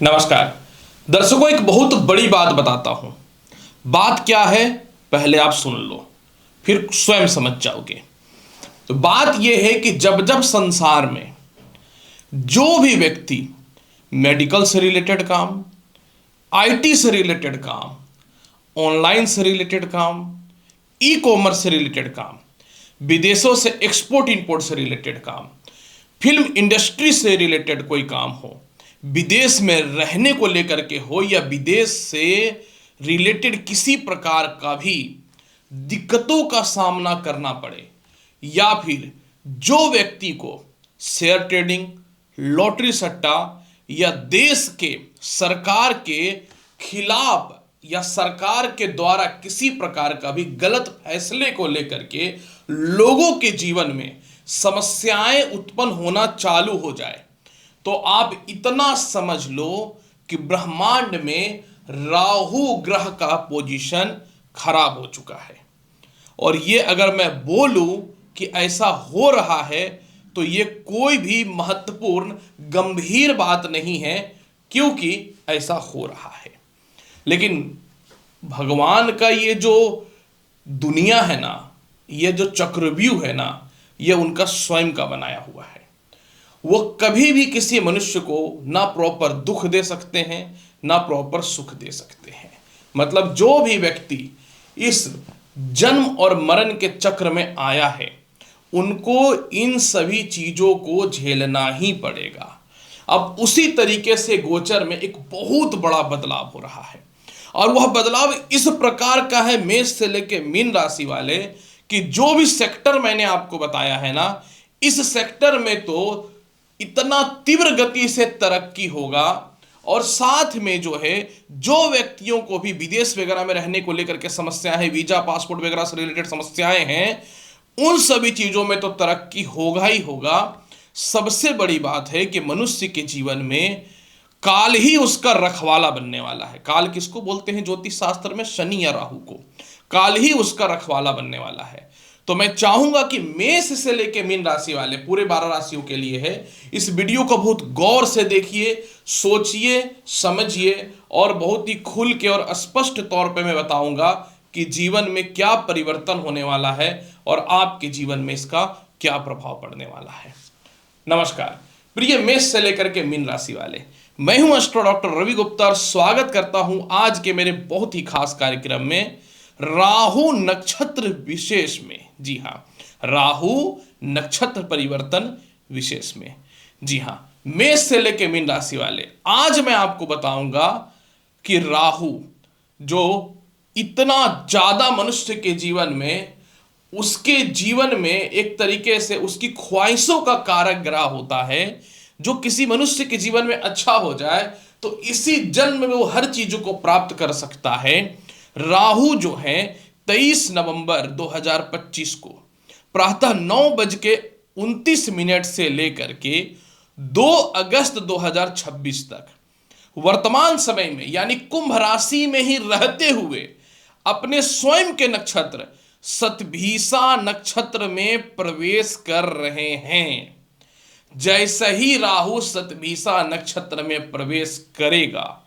नमस्कार दर्शकों, एक बहुत बड़ी बात बताता हूं। बात क्या है पहले आप सुन लो, फिर स्वयं समझ जाओगे। तो बात यह है कि जब जब संसार में जो भी व्यक्ति मेडिकल से रिलेटेड काम, आईटी से रिलेटेड काम, ऑनलाइन से रिलेटेड काम, ई कॉमर्स से रिलेटेड काम, विदेशों से एक्सपोर्ट इंपोर्ट से रिलेटेड काम, फिल्म इंडस्ट्री से रिलेटेड कोई काम हो, विदेश में रहने को लेकर के हो या विदेश से रिलेटेड किसी प्रकार का भी दिक्कतों का सामना करना पड़े, या फिर जो व्यक्ति को शेयर ट्रेडिंग, लॉटरी सट्टा या देश के सरकार के खिलाफ या सरकार के द्वारा किसी प्रकार का भी गलत फैसले को लेकर के लोगों के जीवन में समस्याएं उत्पन्न होना चालू हो जाए, तो आप इतना समझ लो कि ब्रह्मांड में राहु ग्रह का पोजीशन खराब हो चुका है। और ये अगर मैं बोलूं कि ऐसा हो रहा है तो ये कोई भी महत्वपूर्ण गंभीर बात नहीं है, क्योंकि ऐसा हो रहा है। लेकिन भगवान का ये जो दुनिया है ना, ये जो चक्रव्यूह है ना, ये उनका स्वयं का बनाया हुआ है। वो कभी भी किसी मनुष्य को ना प्रॉपर दुख दे सकते हैं, ना प्रॉपर सुख दे सकते हैं। मतलब जो भी व्यक्ति इस जन्म और मरण के चक्र में आया है, उनको इन सभी चीजों को झेलना ही पड़ेगा। अब उसी तरीके से गोचर में एक बहुत बड़ा बदलाव हो रहा है, और वह बदलाव इस प्रकार का है, मेष से लेके मीन राशि वाले, कि जो भी सेक्टर मैंने आपको बताया है ना, इस सेक्टर में तो इतना तीव्र गति से तरक्की होगा। और साथ में जो है, जो व्यक्तियों को भी विदेश वगैरह में रहने को लेकर के समस्याएं हैं, वीजा पासपोर्ट वगैरह से रिलेटेड समस्याएं हैं, उन सभी चीजों में तो तरक्की होगा ही होगा। सबसे बड़ी बात है कि मनुष्य के जीवन में काल ही उसका रखवाला बनने वाला है। काल किसको बोलते हैं ज्योतिष शास्त्र में? शनि या राहु को। काल ही उसका रखवाला बनने वाला है। तो मैं चाहूंगा कि मेष से लेके मीन राशि वाले पूरे 12 राशियों के लिए है, इस वीडियो को बहुत गौर से देखिए, सोचिए, समझिए, और बहुत ही खुल के और स्पष्ट तौर पे मैं बताऊंगा कि जीवन में क्या परिवर्तन होने वाला है और आपके जीवन में इसका क्या प्रभाव पड़ने वाला है। नमस्कार प्रिय मेष से लेकर के मीन राशि वाले, मैं हूं एस्ट्रो डॉक्टर रवि गुप्ता और स्वागत करता हूं आज के मेरे बहुत ही खास कार्यक्रम में, राहु नक्षत्र विशेष में। जी हां, राहु नक्षत्र परिवर्तन विशेष में। जी हां, मेष से लेके मीन राशि वाले, आज मैं आपको बताऊंगा कि राहु जो इतना ज्यादा मनुष्य के जीवन में, उसके जीवन में एक तरीके से उसकी ख्वाहिशों का कारक ग्रह होता है। जो किसी मनुष्य के जीवन में अच्छा हो जाए तो इसी जन्म में वो हर चीजों को प्राप्त कर सकता है। राहु जो है 23 नवंबर 2025 को प्रातः 9:29 से लेकर के 2 अगस्त 2026 तक वर्तमान समय में, यानी कुंभ राशि में ही रहते हुए, अपने स्वयं के नक्षत्र शतभिषा नक्षत्र में प्रवेश कर रहे हैं। जैसे ही राहु शतभिषा नक्षत्र में प्रवेश करेगा,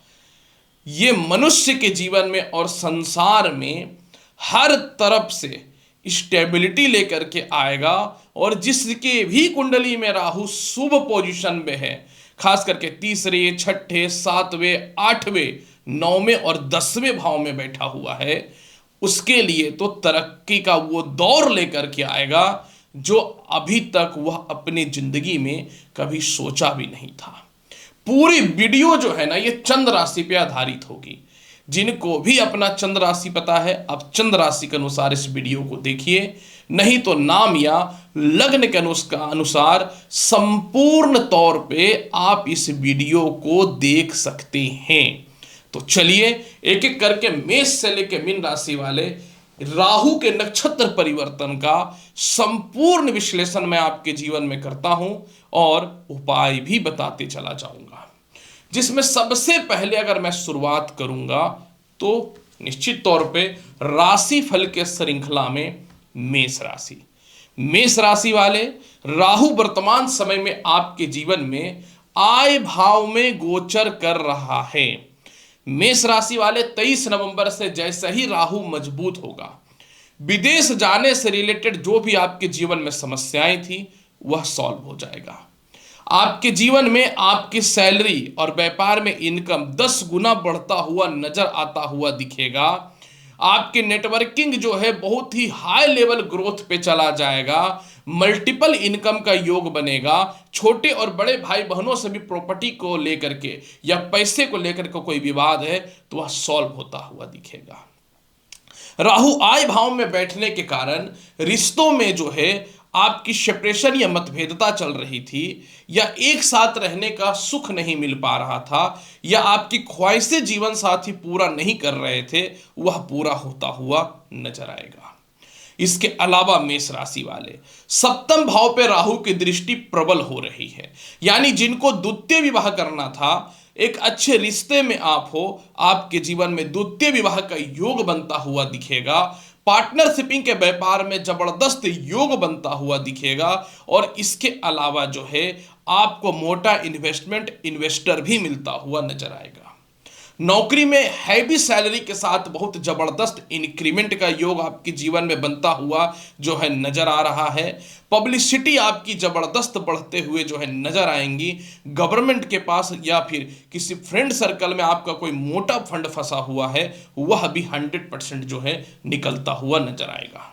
ये मनुष्य के जीवन में और संसार में हर तरफ से स्टेबिलिटी लेकर के आएगा। और जिसके भी कुंडली में राहु शुभ पोजीशन में है, खास करके तीसरे, छठे, सातवें, आठवें, 9वें और 10वें भाव में बैठा हुआ है, उसके लिए तो तरक्की का वो दौर लेकर के आएगा जो अभी तक वह अपनी जिंदगी में कभी सोचा भी नहीं था। पूरी वीडियो जो है ना, ये चंद्र राशि पे आधारित होगी। जिनको भी अपना चंद्र राशि पता है, आप चंद्र राशि के अनुसार इस वीडियो को देखिए, नहीं तो नाम या लग्न के अनुसार संपूर्ण तौर पे आप इस वीडियो को देख सकते हैं। तो चलिए एक एक करके मेष से लेकर मीन राशि वाले राहु के नक्षत्र परिवर्तन का संपूर्ण विश्लेषण मैं आपके जीवन में करता हूं और उपाय भी बताते चला जाऊंगा। जिसमें सबसे पहले अगर मैं शुरुआत करूंगा तो निश्चित तौर पे राशि फल के श्रृंखला में मेष राशि। मेष राशि वाले, राहु वर्तमान समय में आपके जीवन में आय भाव में गोचर कर रहा है। मेष राशि वाले 23 नवंबर से जैसे ही राहु मजबूत होगा, विदेश जाने से रिलेटेड जो भी आपके जीवन में समस्याएं थी वह सॉल्व हो जाएगा। आपके जीवन में आपकी सैलरी और व्यापार में इनकम 10 गुना बढ़ता हुआ नजर आता हुआ दिखेगा। आपके नेटवर्किंग जो है बहुत ही हाई लेवल ग्रोथ पे चला जाएगा। मल्टीपल इनकम का योग बनेगा। छोटे और बड़े भाई बहनों से भी प्रॉपर्टी को लेकर के या पैसे को लेकर के कोई विवाद है तो वह सॉल्व होता हुआ दिखेगा। राहु आय भाव में बैठने के कारण रिश्तों में जो है आपकी सेपरेशन या मतभेदता चल रही थी, या एक साथ रहने का सुख नहीं मिल पा रहा था, या आपकी ख्वाहिशें जीवन साथी पूरा नहीं कर रहे थे, वह पूरा होता हुआ नजर आएगा। इसके अलावा मेष राशि वाले सप्तम भाव पे राहु की दृष्टि प्रबल हो रही है, यानी जिनको द्वितीय विवाह करना था, एक अच्छे रिश्ते में आप हो, आपके जीवन में द्वितीय विवाह का योग बनता हुआ दिखेगा। पार्टनरशिपिंग के व्यापार में जबरदस्त योग बनता हुआ दिखेगा। और इसके अलावा जो है आपको मोटा इन्वेस्टर भी मिलता हुआ नजर आएगा। नौकरी में हैवी सैलरी के साथ बहुत जबरदस्त इंक्रीमेंट का योग आपके जीवन में बनता हुआ जो है नजर आ रहा है। पब्लिसिटी आपकी जबरदस्त बढ़ते हुए जो है नजर आएंगी। गवर्नमेंट के पास या फिर किसी फ्रेंड सर्कल में आपका कोई मोटा फंड फंसा हुआ है, वह भी 100% जो है निकलता हुआ नजर आएगा।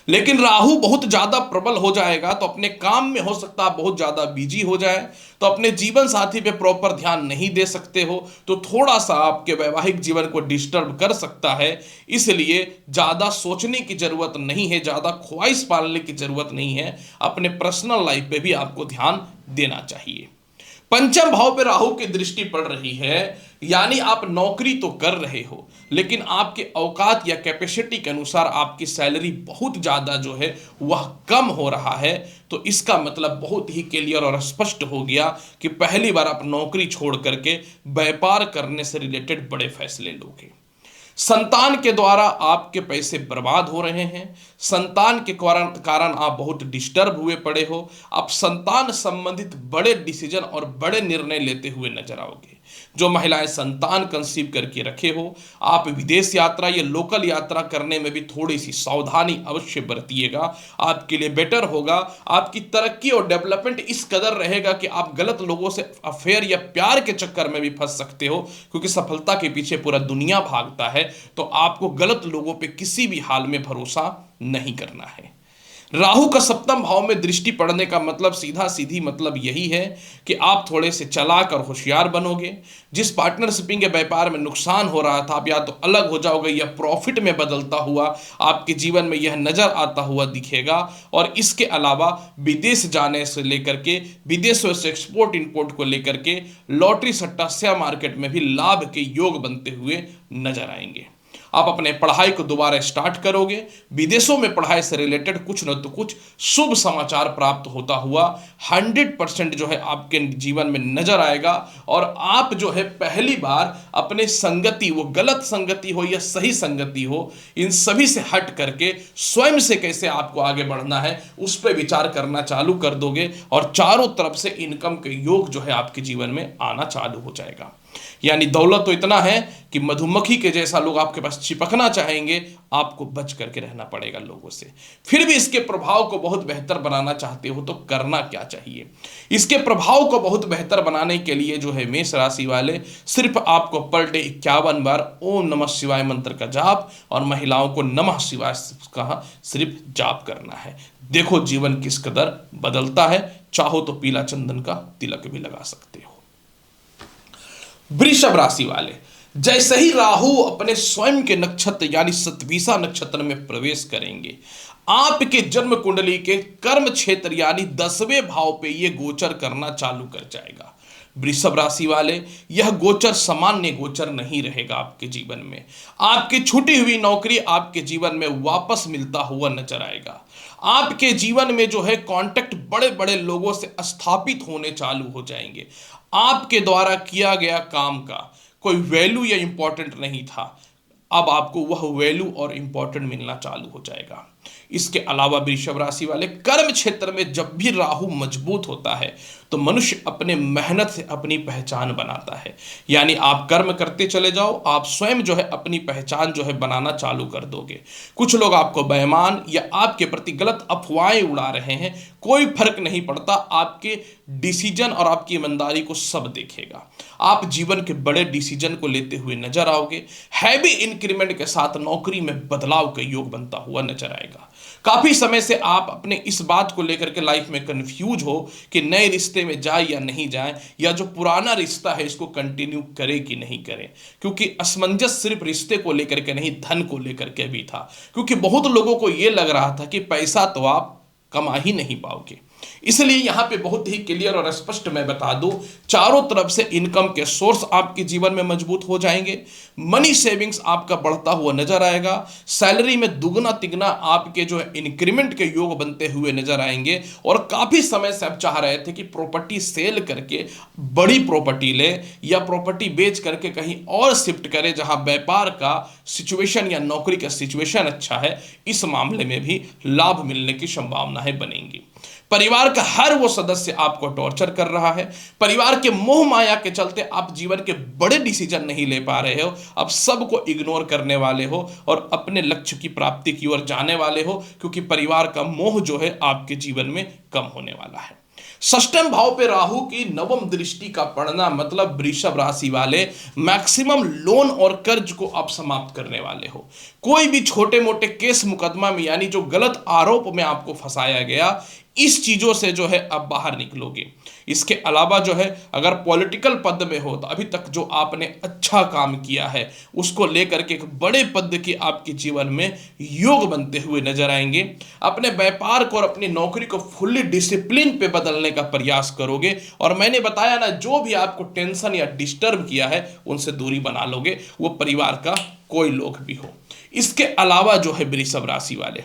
लेकिन राहु बहुत ज्यादा प्रबल हो जाएगा तो अपने काम में हो सकता है बहुत ज्यादा बिजी हो जाए, तो अपने जीवन साथी पे प्रॉपर ध्यान नहीं दे सकते हो, तो थोड़ा सा आपके वैवाहिक जीवन को डिस्टर्ब कर सकता है। इसलिए ज्यादा सोचने की जरूरत नहीं है, ज्यादा ख्वाहिश पालने की जरूरत नहीं है। अपने पर्सनल लाइफ पे भी आपको ध्यान देना चाहिए। पंचम भाव पे राहु की दृष्टि पड़ रही है, यानी आप नौकरी तो कर रहे हो लेकिन आपके औकात या कैपेसिटी के अनुसार आपकी सैलरी बहुत ज्यादा जो है वह कम हो रहा है। तो इसका मतलब बहुत ही क्लियर और स्पष्ट हो गया कि पहली बार आप नौकरी छोड़ करके व्यापार करने से रिलेटेड बड़े फैसले लोगे। संतान के द्वारा आपके पैसे बर्बाद हो रहे हैं। संतान के कारण आप बहुत डिस्टर्ब हुए पड़े हो। आप संतान संबंधित बड़े डिसीजन और बड़े निर्णय लेते हुए नजर आओगे। जो महिलाएं संतान कंसीव करके रखे हो, आप विदेश यात्रा या लोकल यात्रा करने में भी थोड़ी सी सावधानी अवश्य बरतिएगा, आपके लिए बेटर होगा। आपकी तरक्की और डेवलपमेंट इस कदर रहेगा कि आप गलत लोगों से अफेयर या प्यार के चक्कर में भी फंस सकते हो, क्योंकि सफलता के पीछे पूरा दुनिया भागता है। तो आपको गलत लोगों पे किसी भी हाल में भरोसा नहीं करना है। राहु का सप्तम भाव में दृष्टि पड़ने का मतलब सीधा सीधी मतलब यही है कि आप थोड़े से चालाक और होशियार बनोगे। जिस पार्टनरशिपिंग के व्यापार में नुकसान हो रहा था, आप या तो अलग हो जाओगे या प्रॉफिट में बदलता हुआ आपके जीवन में यह नजर आता हुआ दिखेगा। और इसके अलावा विदेश जाने से लेकर के विदेशों से एक्सपोर्ट इंपोर्ट को लेकर के लॉटरी सट्टा शेयर मार्केट में भी लाभ के योग बनते हुए नजर आएंगे। आप अपने पढ़ाई को दोबारा स्टार्ट करोगे। विदेशों में पढ़ाई से रिलेटेड कुछ न तो कुछ शुभ समाचार प्राप्त होता हुआ 100% जो है आपके जीवन में नजर आएगा। और आप जो है पहली बार अपने संगति, वो गलत संगति हो या सही संगति हो, इन सभी से हट करके स्वयं से कैसे आपको आगे बढ़ना है उस पर विचार करना चालू कर दोगे। और चारों तरफ से इनकम के योग जो है आपके जीवन में आना चालू हो जाएगा। यानी दौलत तो इतना है कि मधुमक्खी के जैसा लोग आपके पास चिपकना चाहेंगे, आपको बच करके रहना पड़ेगा लोगों से। फिर भी इसके प्रभाव को बहुत बेहतर बनाना चाहते हो तो करना क्या चाहिए? इसके प्रभाव को बहुत बेहतर बनाने के लिए जो है मेष राशि वाले, सिर्फ आपको पर डे 51 बार ओम नमः शिवाय मंत्र का जाप और महिलाओं को नमः शिवाय का सिर्फ जाप करना है। देखो जीवन किस कदर बदलता है। चाहो तो पीला चंदन का तिलक भी लगा सकते हो। वृषभ राशि वाले, जैसे ही राहु अपने स्वयं के नक्षत्र यानी सतविसा नक्षत्र में प्रवेश करेंगे, आपके जन्म कुंडली के कर्म क्षेत्र यानी 10वें भाव पे ये गोचर करना चालू कर जाएगा। वृषभ राशि वाले, यह गोचर सामान्य गोचर नहीं रहेगा। आपके जीवन में आपकी छूटी हुई नौकरी आपके जीवन में वापस मिलता हुआ नजर आएगा। आपके जीवन में जो है कांटेक्ट बड़े बड़े लोगों से स्थापित होने चालू हो जाएंगे। आपके द्वारा किया गया काम का कोई वैल्यू या इंपॉर्टेंट नहीं था, अब आपको वह वैल्यू और इंपॉर्टेंट मिलना चालू हो जाएगा। इसके अलावा वृषभ राशि वाले, कर्म क्षेत्र में जब भी राहु मजबूत होता है तो मनुष्य अपने मेहनत से अपनी पहचान बनाता है। यानी आप कर्म करते चले जाओ, आप स्वयं जो है अपनी पहचान जो है बनाना चालू कर दोगे। कुछ लोग आपको बेईमान या आपके प्रति गलत अफवाहें उड़ा रहे हैं, कोई फर्क नहीं पड़ता, आपके डिसीजन और आपकी ईमानदारी को सब देखेगा। आप जीवन के बड़े डिसीजन को लेते हुए नजर आओगे। हैवी इंक्रीमेंट के साथ नौकरी में बदलाव का योग बनता हुआ नजर आएगा। काफी समय से आप अपने इस बात को लेकर के लाइफ में कंफ्यूज हो कि नए रिश्ते में जाए या नहीं जाए, या जो पुराना रिश्ता है इसको कंटिन्यू करे कि नहीं करे, क्योंकि असमंजस सिर्फ रिश्ते को लेकर के नहीं, धन को लेकर के भी था। क्योंकि बहुत लोगों को यह लग रहा था कि पैसा तो आप कमा ही नहीं पाओगे। इसलिए यहां पे बहुत ही क्लियर और स्पष्ट मैं बता दूं, चारों तरफ से इनकम के सोर्स आपके जीवन में मजबूत हो जाएंगे। मनी सेविंग्स आपका बढ़ता हुआ नजर आएगा। सैलरी में दुगना तिगना आपके जो है इंक्रीमेंट के योग बनते हुए नजर आएंगे। और काफी समय से आप चाह रहे थे कि प्रॉपर्टी सेल करके बड़ी प्रॉपर्टी ले, या प्रॉपर्टी बेच करके कहीं और शिफ्ट करे जहां व्यापार का सिचुएशन या नौकरी का सिचुएशन अच्छा है। इस मामले में भी लाभ मिलने की संभावनाएं बनेंगी। परिवार का हर वो सदस्य आपको टॉर्चर कर रहा है। परिवार के मोह माया के चलते आप जीवन के बड़े डिसीजन नहीं ले पा रहे हो। अब सबको इग्नोर करने वाले हो और अपने लक्ष्य की प्राप्ति की ओर जाने वाले हो, क्योंकि परिवार का मोह जो है आपके जीवन में कम होने वाला है। षष्ठम भाव पे राहु की नवम दृष्टि का पड़ना मतलब वृषभ राशि वाले मैक्सिमम लोन और कर्ज को आप समाप्त करने वाले हो। कोई भी छोटे मोटे केस मुकदमा में, यानी जो गलत आरोप में आपको फंसाया गया, इस चीजों से जो है अब बाहर निकलोगे। इसके अलावा जो है अगर पॉलिटिकल पद में हो तो अभी तक जो आपने अच्छा काम किया है उसको लेकर के एक बड़े पद के आपके जीवन में योग बनते हुए नजर आएंगे। अपने व्यापार को और अपनी नौकरी को फुल्ली डिसिप्लिन पे बदलने का प्रयास करोगे। और मैंने बताया ना, जो भी आपको टेंशन या डिस्टर्ब किया है उनसे दूरी बना लोगे, वो परिवार का कोई लोग भी हो। इसके अलावा जो है वृषभ राशि वाले,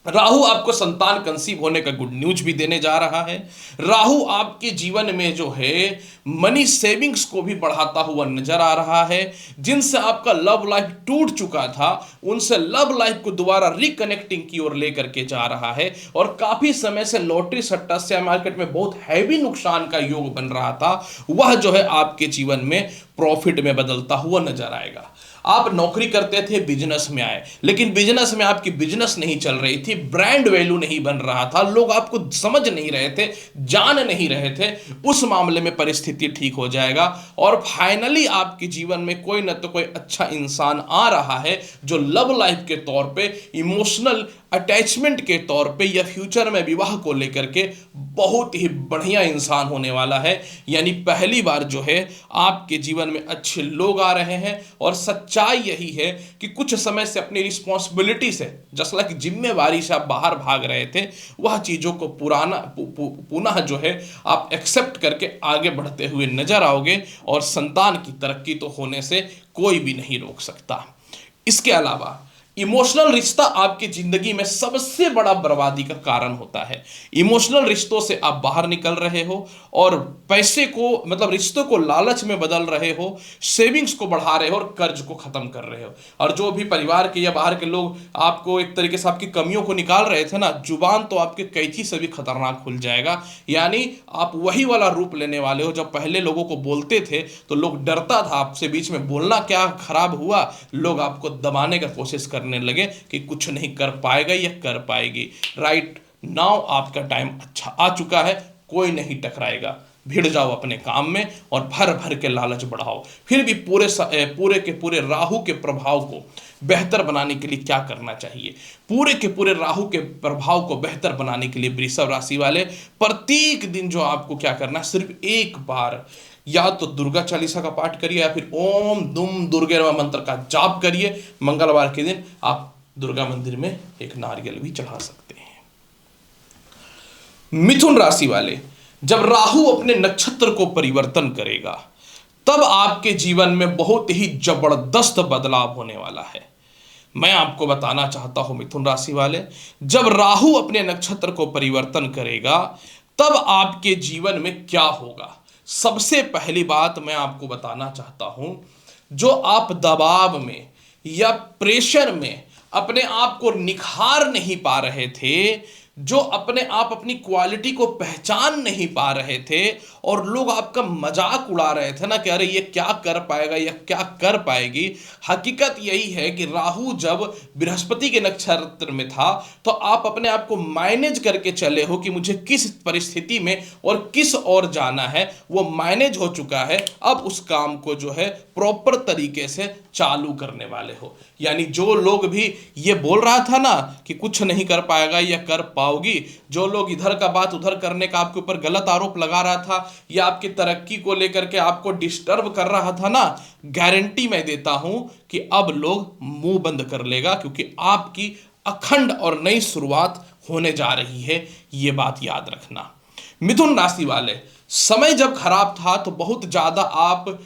राहु आपको संतान कंसीव होने का गुड न्यूज भी देने जा रहा है। राहु आपके जीवन में जो है मनी सेविंग्स को भी बढ़ाता हुआ नजर आ रहा है। जिनसे आपका लव लाइफ टूट चुका था, उनसे लव लाइफ को दोबारा रिकनेक्टिंग की ओर लेकर के जा रहा है। और काफी समय से लॉटरी सट्टा शेयर मार्केट में बहुत हैवी नुकसान का योग बन रहा था, वह जो है आपके जीवन में प्रॉफिट में बदलता हुआ नजर आएगा। आप नौकरी करते थे, बिजनेस में आए, लेकिन बिजनेस में आपकी बिजनेस नहीं चल रही थी, ब्रांड वैल्यू नहीं बन रहा था, लोग आपको समझ नहीं रहे थे, जान नहीं रहे थे। उस मामले में परिस्थिति ठीक हो जाएगा और फाइनली आपके जीवन में कोई न तो कोई अच्छा इंसान आ रहा है जो लव लाइफ के तौर पे, इमोशनल अटैचमेंट के तौर पे या फ्यूचर में विवाह को लेकर के बहुत ही बढ़िया इंसान होने वाला है। यानी पहली बार जो है आपके जीवन में अच्छे लोग आ रहे हैं। और सच्चाई यही है कि कुछ समय से अपनी रिस्पॉन्सिबिलिटी से, जैसा कि जिम्मेवारी से आप बाहर भाग रहे थे, वह चीजों को पुनः जो है आप एक्सेप्ट करके आगे बढ़ते हुए नजर आओगे। और संतान की तरक्की तो होने से कोई भी नहीं रोक सकता। इसके अलावा इमोशनल रिश्ता आपकी जिंदगी में सबसे बड़ा बर्बादी का कारण होता है। इमोशनल रिश्तों से आप बाहर निकल रहे हो और पैसे को, मतलब रिश्तों को लालच में बदल रहे हो, सेविंग्स को बढ़ा रहे हो और कर्ज को खत्म कर रहे हो। और जो भी परिवार के या बाहर के लोग आपको एक तरीके से आपकी कमियों को निकाल रहे थे ना, जुबान तो आपके कैंची से भी खतरनाक खुल जाएगा। यानी आप वही वाला रूप लेने वाले हो। जब पहले लोगों को बोलते थे तो लोग डरता था आपसे, बीच में बोलना क्या खराब हुआ, लोग आपको दबाने का कोशिश करने लगे कि कुछ नहीं कर पाएगा या कर पाएगी। राइट नाउ आपका टाइम अच्छा आ चुका है, कोई नहीं टकराएगा। भिड़ जाओ अपने काम में और भर भर के लालच बढ़ाओ। फिर भी पूरे के पूरे राहु के प्रभाव को बेहतर बनाने के लिए क्या करना चाहिए? पूरे के पूरे राहु के प्रभाव को बेहतर बनाने के लिए वृषभ राशि वाले प्रत्येक दिन जो आपको क्या करना है, सिर्फ एक बार या तो दुर्गा चालीसा का पाठ करिए या फिर ओम दुम दुर्गे नमः मंत्र का जाप करिए। मंगलवार के दिन आप दुर्गा मंदिर में एक नारियल भी चढ़ा सकते हैं। मिथुन राशि वाले, जब राहु अपने नक्षत्र को परिवर्तन करेगा तब आपके जीवन में बहुत ही जबरदस्त बदलाव होने वाला है। मैं आपको बताना चाहता हूं मिथुन राशि वाले, जब राहु अपने नक्षत्र को परिवर्तन करेगा तब आपके जीवन में क्या होगा। सबसे पहली बात मैं आपको बताना चाहता हूं, जो आप दबाव में या प्रेशर में अपने आप को निखार नहीं पा रहे थे, जो अपने आप अपनी क्वालिटी को पहचान नहीं पा रहे थे, और लोग आपका मजाक उड़ा रहे थे ना कि अरे ये क्या कर पाएगा या क्या कर पाएगी। हकीकत यही है कि राहु जब बृहस्पति के नक्षत्र में था तो आप अपने आप को मैनेज करके चले हो कि मुझे किस परिस्थिति में और किस ओर जाना है, वो मैनेज हो चुका है। अब उस काम को जो है प्रॉपर तरीके से चालू करने वाले हो। यानी जो लोग भी ये बोल रहा था ना कि कुछ नहीं कर पाएगा या कर पाओगी, जो लोग इधर का बात उधर करने का आपके ऊपर गलत आरोप लगा रहा था या आपकी तरक्की को लेकर के आपको डिस्टर्ब कर रहा था ना, गारंटी मैं देता हूं कि अब लोग मुंह बंद कर लेगा, क्योंकि आपकी अखंड और नई शुरुआत होने जा रही है। ये बात याद रखना। मिथुन राशि वाले, समय जब खराब था तो बहुत ज्यादा आप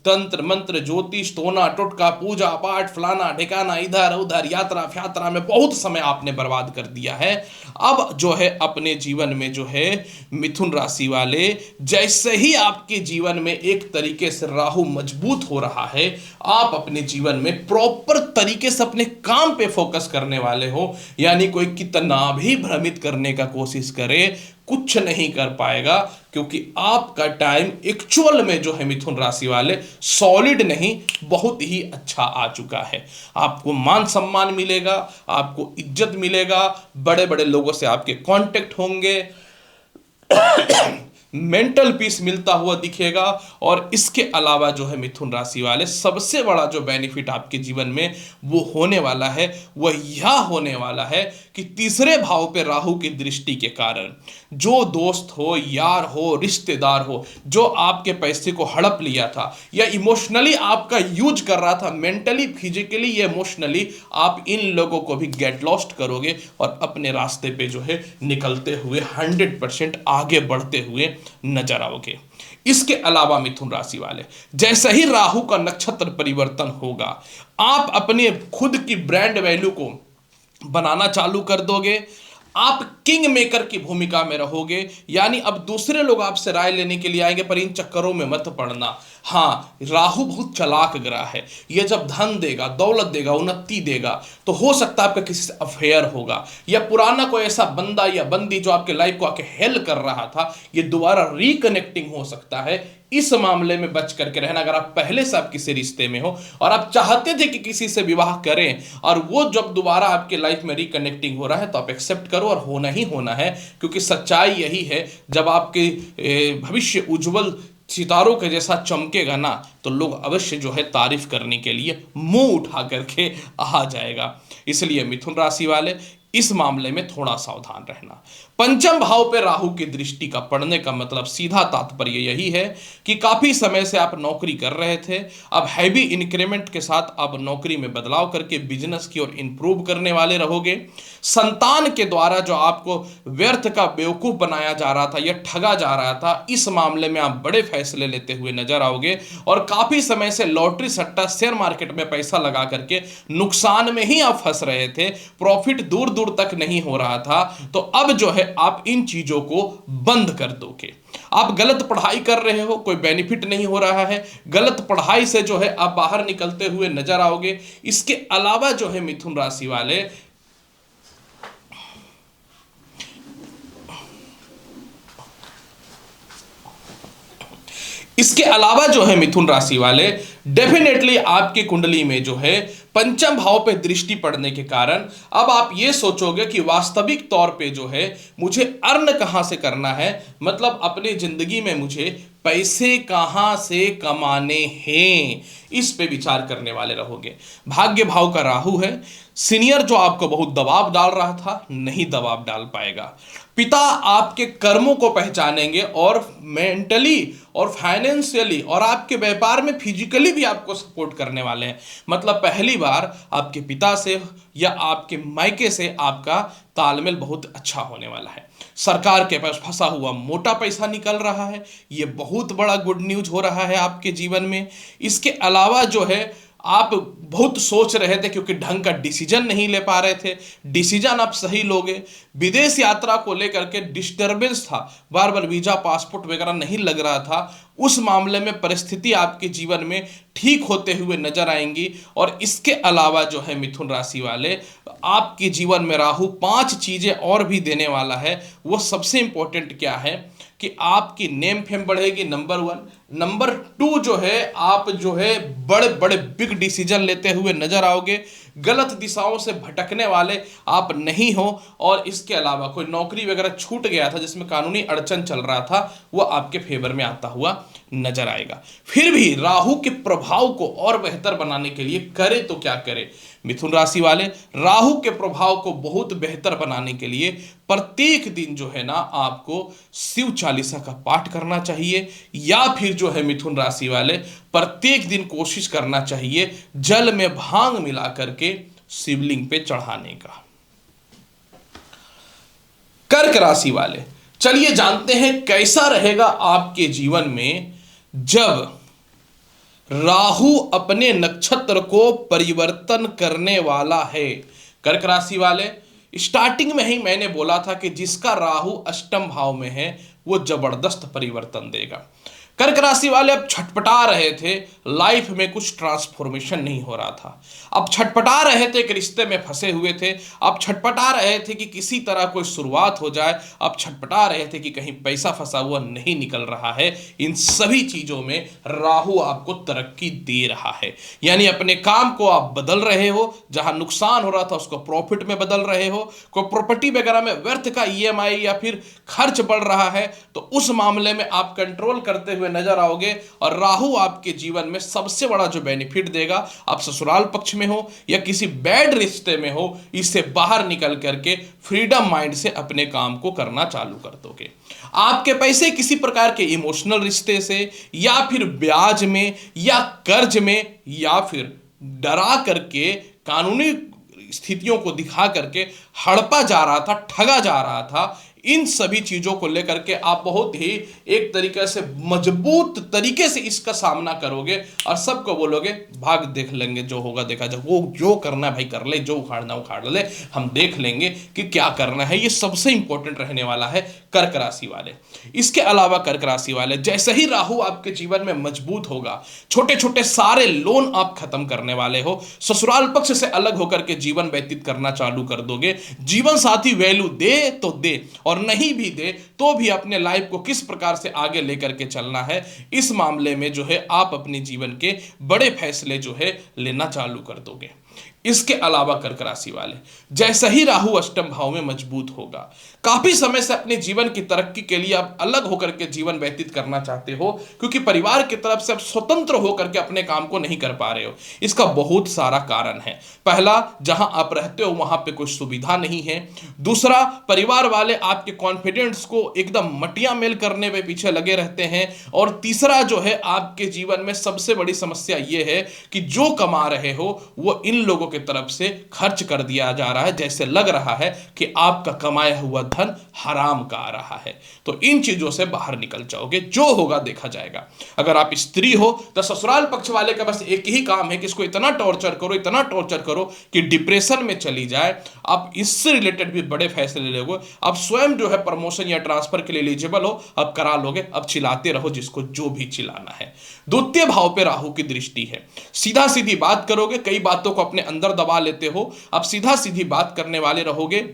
तंत्र मंत्र ज्योतिष टोना टोटका पूजा पाठ फलाना ठिकाना इधर उधर यात्रा फ्यात्रा में बहुत समय आपने बर्बाद कर दिया है। अब जो है अपने जीवन में जो है मिथुन राशि वाले, जैसे ही आपके जीवन में एक तरीके से राहु मजबूत हो रहा है, आप अपने जीवन में प्रॉपर तरीके से अपने काम पे फोकस करने वाले हो। यानी कोई कितना भी भ्रमित करने का कोशिश करे, कुछ नहीं कर पाएगा, क्योंकि आपका टाइम एक्चुअल में जो है मिथुन राशि वाले सॉलिड नहीं, बहुत ही अच्छा आ चुका है। आपको मान सम्मान मिलेगा, आपको इज्जत मिलेगा, बड़े बड़े लोगों से आपके कांटेक्ट होंगे, मेंटल पीस मिलता हुआ दिखेगा। और इसके अलावा जो है मिथुन राशि वाले, सबसे बड़ा जो बेनिफिट आपके जीवन में वो होने वाला है, वह यह होने वाला है कि तीसरे भाव पे राहु की दृष्टि के कारण जो दोस्त हो, यार हो, रिश्तेदार हो, जो आपके पैसे को हड़प लिया था या इमोशनली आपका यूज कर रहा था, मेंटली फिजिकली या इमोशनली, आप इन लोगों को भी गेट लॉस्ट करोगे और अपने रास्ते पे जो है निकलते हुए 100% आगे बढ़ते हुए नजर आओगे। इसके अलावा मिथुन राशि वाले, जैसे ही राहु का नक्षत्र परिवर्तन होगा, आप अपने खुद की ब्रांड वैल्यू को बनाना चालू कर दोगे। आप किंग मेकर की भूमिका में रहोगे। यानी अब दूसरे लोग आपसे राय लेने के लिए आएंगे, पर इन चक्करों में मत पड़ना। हाँ, राहु बहुत चालाक ग्रह है। ये जब धन देगा, दौलत देगा, उन्नति देगा, तो हो सकता है आपका किसी से अफेयर होगा, या पुराना कोई ऐसा बंदा या बंदी जो आपके लाइफ को आके हेल्प कर रहा था, ये दोबारा रिकनेक्टिंग हो सकता है। इस मामले में बच करके रहना। अगर आप पहले से आप किसी रिश्ते में हो और आप चाहते थे कि किसी से विवाह करें, और वो जब दोबारा आपके लाइफ में रिकनेक्टिंग हो रहा है, तो आप एक्सेप्ट करो, और होना ही होना है। क्योंकि सच्चाई यही है, जब आपके भविष्य उज्जवल सितारों के जैसा चमकेगा ना, तो लोग अवश्य जो है तारीफ करने के लिए मुंह उठा करके आ जाएगा। इसलिए मिथुन राशि वाले, इस मामले में थोड़ा सावधान रहना। पंचम भाव पे राहु की दृष्टि का पड़ने का मतलब सीधा तात्पर्य यही है कि काफी समय से आप नौकरी कर रहे थे, अब हैवी इंक्रीमेंट के साथ अब नौकरी में बदलाव करके बिजनेस की ओर इंप्रूव करने वाले रहोगे। संतान के द्वारा जो आपको व्यर्थ का बेवकूफ बनाया जा रहा था या ठगा जा रहा था, इस मामले में आप बड़े फैसले लेते हुए नजर आओगे। और काफी समय से लॉटरी सट्टा शेयर मार्केट में पैसा लगा करके नुकसान में ही आप फंस रहे थे, प्रॉफिट दूर दूर तक नहीं हो रहा था, तो अब जो है आप इन चीजों को बंद कर दोगे। आप गलत पढ़ाई कर रहे हो, कोई बेनिफिट नहीं हो रहा है, गलत पढ़ाई से जो है आप बाहर निकलते हुए नजर आओगे। इसके अलावा जो है मिथुन राशि वाले, मिथुन राशि वाले, डेफिनेटली आपकी कुंडली में जो है पंचम भाव पे दृष्टि पड़ने के कारण अब आप ये सोचोगे कि वास्तविक तौर पे जो है मुझे अर्न कहां से करना है, मतलब अपनी जिंदगी में मुझे पैसे कहां से कमाने हैं, इस पे विचार करने वाले रहोगे। भाग्य भाव का राहु है। सीनियर जो आपको बहुत दबाव डाल रहा था, नहीं दबाव डाल पाएगा। पिता आपके कर्मों को पहचानेंगे और मेंटली और फाइनेंशियली और आपके व्यापार में फिजिकली भी आपको सपोर्ट करने वाले हैं। मतलब पहली बार आपके पिता से या आपके मायके से आपका तालमेल बहुत अच्छा होने वाला है। सरकार के पास फंसा हुआ मोटा पैसा निकल रहा है, ये बहुत बड़ा गुड न्यूज हो रहा है आपके जीवन में। इसके अलावा जो है आप बहुत सोच रहे थे क्योंकि ढंग का डिसीजन नहीं ले पा रहे थे, डिसीजन आप सही लोगे। विदेश यात्रा को लेकर के डिस्टरबेंस था, बार बार वीजा पासपोर्ट वगैरह नहीं लग रहा था, उस मामले में परिस्थिति आपके जीवन में ठीक होते हुए नजर आएंगी। और इसके अलावा जो है मिथुन राशि वाले, आपके जीवन में राहु 5 चीजें और भी देने वाला है। वो सबसे इंपॉर्टेंट क्या है कि आपकी नेम फेम बढ़ेगी, नंबर 1। नंबर 2 जो है, आप जो है बड़े बड़े बिग डिसीजन लेते हुए नजर आओगे, गलत दिशाओं से भटकने वाले आप नहीं हो। और इसके अलावा कोई नौकरी वगैरह छूट गया था जिसमें कानूनी अड़चन चल रहा था, वो आपके फेवर में आता हुआ नजर आएगा। फिर भी राहु के प्रभाव को और बेहतर बनाने के लिए करे तो क्या करे मिथुन राशि वाले, राहु के प्रभाव को बहुत बेहतर बनाने के लिए प्रत्येक दिन जो है ना आपको शिव चालीसा का पाठ करना चाहिए, या फिर जो है मिथुन राशि वाले प्रत्येक दिन कोशिश करना चाहिए जल में भांग मिला करके शिवलिंग पे चढ़ाने का। कर्क राशि वाले, चलिए जानते हैं कैसा रहेगा आपके जीवन में जब राहु अपने नक्षत्र को परिवर्तन करने वाला है। कर्क राशि वाले, स्टार्टिंग में ही मैंने बोला था कि जिसका राहु अष्टम भाव में है वो जबरदस्त परिवर्तन देगा। कर्क राशि वाले अब छटपटा रहे थे, लाइफ में कुछ ट्रांसफॉर्मेशन नहीं हो रहा था। अब छटपटा रहे थे, एक रिश्ते में फंसे हुए थे। अब छटपटा रहे थे कि किसी तरह कोई शुरुआत हो जाए। अब छटपटा रहे थे कि कहीं पैसा फंसा हुआ नहीं निकल रहा है। इन सभी चीजों में राहु आपको तरक्की दे रहा है, यानी अपने काम को आप बदल रहे हो। जहां नुकसान हो रहा था उसको प्रॉफिट में बदल रहे हो। कोई प्रॉपर्टी वगैरह में व्यर्थ का ईएमआई या फिर खर्च बढ़ रहा है तो उस मामले में आप कंट्रोल करते हुए नजर आओगे। और राहु आपके जीवन में सबसे बड़ा जो बेनिफिट देगा, आप ससुराल पक्ष में हो या किसी बैड रिश्ते में हो, इससे बाहर निकल करके फ्रीडम माइंड से अपने काम को करना चालू कर दोगे। आपके पैसे किसी प्रकार के इमोशनल रिश्ते से या फिर ब्याज में या कर्ज में या फिर डरा करके कानूनी स्थितियों को दिखा करके हड़पा जा रहा था, ठगा जा रहा था, इन सभी चीजों को लेकर के आप बहुत ही एक तरीके से मजबूत तरीके से इसका सामना करोगे और सबको बोलोगे भाग देख लेंगे, जो होगा देखा जाए, वो जो करना है भाई कर ले, जो उखाड़ना उखाड़ ले, हम देख लेंगे कि क्या करना है। ये सबसे इंपॉर्टेंट रहने वाला है कर्क राशि वाले। इसके अलावा कर्क राशि वाले, जैसे ही राहु आपके जीवन में मजबूत होगा, छोटे छोटे सारे लोन आप खत्म करने वाले हो, ससुराल पक्ष से अलग होकर के जीवन व्यतीत करना चालू कर दोगे। जीवन साथी वैल्यू दे तो दे और नहीं भी दे तो भी अपने लाइफ को किस प्रकार से आगे लेकर के चलना है, इस मामले में जो है आप अपने जीवन के बड़े फैसले जो है लेना चालू कर दोगे। इसके अलावा कर्क राशि वाले, जैसा ही राहु अष्टम भाव में मजबूत होगा, काफी समय से अपने जीवन की तरक्की के लिए आप अलग होकर के जीवन व्यतीत करना चाहते हो, क्योंकि परिवार की तरफ से आप स्वतंत्र होकर के अपने काम को नहीं कर पा रहे हो। इसका बहुत सारा कारण है। पहला, जहां आप रहते हो वहां पे कोई सुविधा नहीं है। दूसरा, परिवार वाले आपके कॉन्फिडेंस को एकदम मटिया मेल करने में पीछे लगे रहते हैं। और तीसरा जो है, आपके जीवन में सबसे बड़ी समस्या यह है कि जो कमा रहे हो वो इन लोगों की तरफ से खर्च कर दिया जा रहा है, जैसे लग रहा है कि आपका कमाया हुआ धन हराम का आ रहा है। तो इन चीजों से बाहर निकल जाओगे, जो होगा देखा जाएगा। अगर आप स्त्री हो तो ससुराल पक्ष वाले का बस एक ही काम है कि इसको इतना टॉर्चर करो, इतना टॉर्चर करो कि डिप्रेशन में चली जाए। आप इससे रिलेटेड भी बड़े फैसले ले लोगे। आप स्वयं जो है प्रमोशन या ट्रांसफर के लिए एलिजिबल हो, अब करा लोगे। अब चिल्लाते रहो जिसको जो भी चिल्लाना है। द्वितीय भाव पे राहु की दृष्टि है, सीधा सीधी बात करोगे, कई बातों को अपने अंदर दबा लेते हो, अब सीधा सीधी बात करने वाले रहोगे।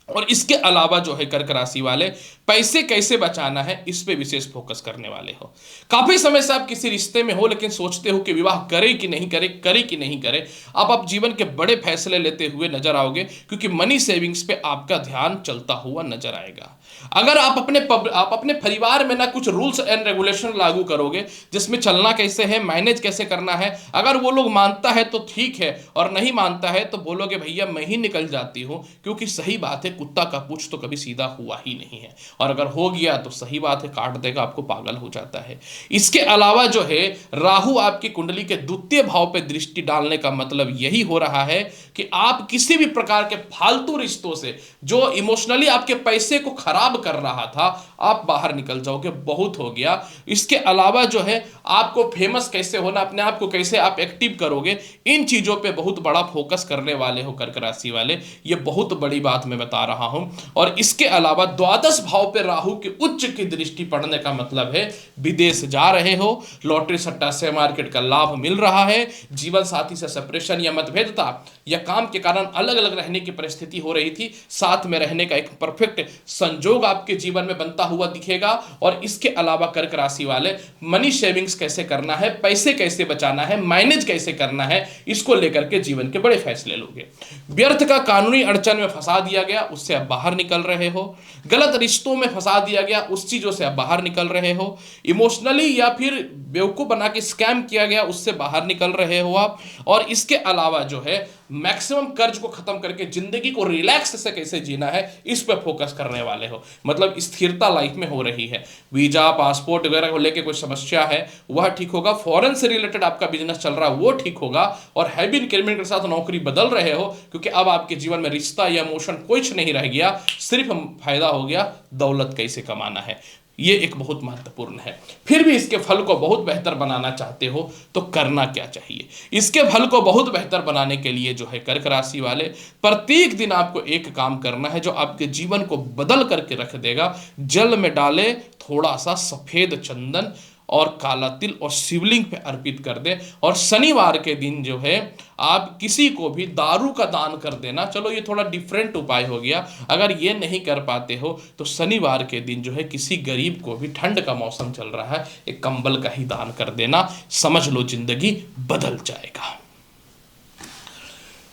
और इसके अलावा जो है कर्क राशि वाले, पैसे कैसे बचाना है इस पे विशेष फोकस करने वाले हो। काफी समय से आप किसी रिश्ते में हो लेकिन सोचते हो कि विवाह करे कि नहीं करे, करे कि नहीं करे। आप जीवन के बड़े फैसले लेते हुए नजर आओगे, क्योंकि मनी सेविंग्स पे आपका ध्यान चलता हुआ नजर आएगा। अगर आप अपने परिवार में ना कुछ रूल्स एंड रेगुलेशन लागू करोगे जिसमें चलना कैसे है, मैनेज कैसे करना है, अगर वो लोग मानता है तो ठीक है और नहीं मानता है तो बोलोगे भैया मैं ही निकल जाती हूं, क्योंकि सही बात है कुत्ता का पूंछ तो कभी सीधा हुआ ही नहीं है, और अगर हो गया तो सही बात है काट देगा आपको, पागल हो जाता है। इसके अलावा जो है राहु आपकी कुंडली के द्वितीय भाव पे दृष्टि डालने का मतलब यही हो रहा है कि आप किसी भी प्रकार के फालतू रिश्तों से, जो इमोशनली आपके पैसे को खराब कर रहा था, आप बाहर निकल जाओगे, बहुत हो गया। इसके अलावा जो है आपको फेमस कैसे होना, अपने आप को कैसे आप एक्टिव करोगे, इन चीज़ों पे बहुत बड़ा फोकस करने वाले हो कर्क राशि वाले। ये बहुत बड़ी बात मैं बता रहा हूं। और इसके अलावा द्वादश भाव पे राहु के उच्च की दृष्टि पड़ने का मतलब है विदेश जा रहे हो, लॉटरी सट्टा शेयर मार्केट का लाभ मिल रहा है, जीवन साथी से सेपरेशन या मतभेदता या काम के कारण अलग अलग रहने की परिस्थिति हो रही थी, साथ में रहने का एक परफेक्ट संजोग आपके जीवन में बनता हुआ दिखेगा। और इसके अलावा कर्क राशि वाले मनी सेविंग्स कैसे करना है, पैसे कैसे बचाना है, मैनेज कैसे करना है, इसको लेकर के जीवन के बड़े फैसले लोगे। व्यर्थ का कानूनी अड़चन में फंसा दिया गया, उससे अब बाहर निकल रहे हो। गलत रिश्तों में फंसा दिया गया, उस चीजों से अब बाहर निकल रहे हो। इमोशनली या फिर बेवकूफ बना के स्कैम किया गया, उससे बाहर निकल रहे हो आप। और इसके अलावा जो है मैक्सिमम कर्ज को खत्म करके जिंदगी को रिलैक्स से कैसे जीना है, इस पर फोकस करने वाले हो। मतलब स्थिरता लाइफ में हो रही है। वीजा पासपोर्ट वगैरह को लेके कोई समस्या है वह ठीक होगा, फॉरेन से रिलेटेड आपका बिजनेस चल रहा है वो ठीक होगा। और हैवी इंक्रीमेंट के साथ नौकरी बदल रहे हो, क्योंकि अब आपके जीवन में रिश्ता या इमोशन कुछ नहीं रह गया, सिर्फ फायदा हो गया दौलत कैसे कमाना है। ये एक बहुत महत्वपूर्ण है। फिर भी इसके फल को बहुत बेहतर बनाना चाहते हो तो करना क्या चाहिए? इसके फल को बहुत बेहतर बनाने के लिए जो है कर्क राशि वाले, प्रत्येक दिन आपको एक काम करना है जो आपके जीवन को बदल करके रख देगा। जल में डाले थोड़ा सा सफेद चंदन और काला तिल और शिवलिंग पे अर्पित कर दे। और शनिवार के दिन जो है आप किसी को भी दारू का दान कर देना। चलो ये थोड़ा डिफरेंट उपाय हो गया। अगर ये नहीं कर पाते हो तो शनिवार के दिन जो है किसी गरीब को भी, ठंड का मौसम चल रहा है, एक कंबल का ही दान कर देना। समझ लो जिंदगी बदल जाएगा।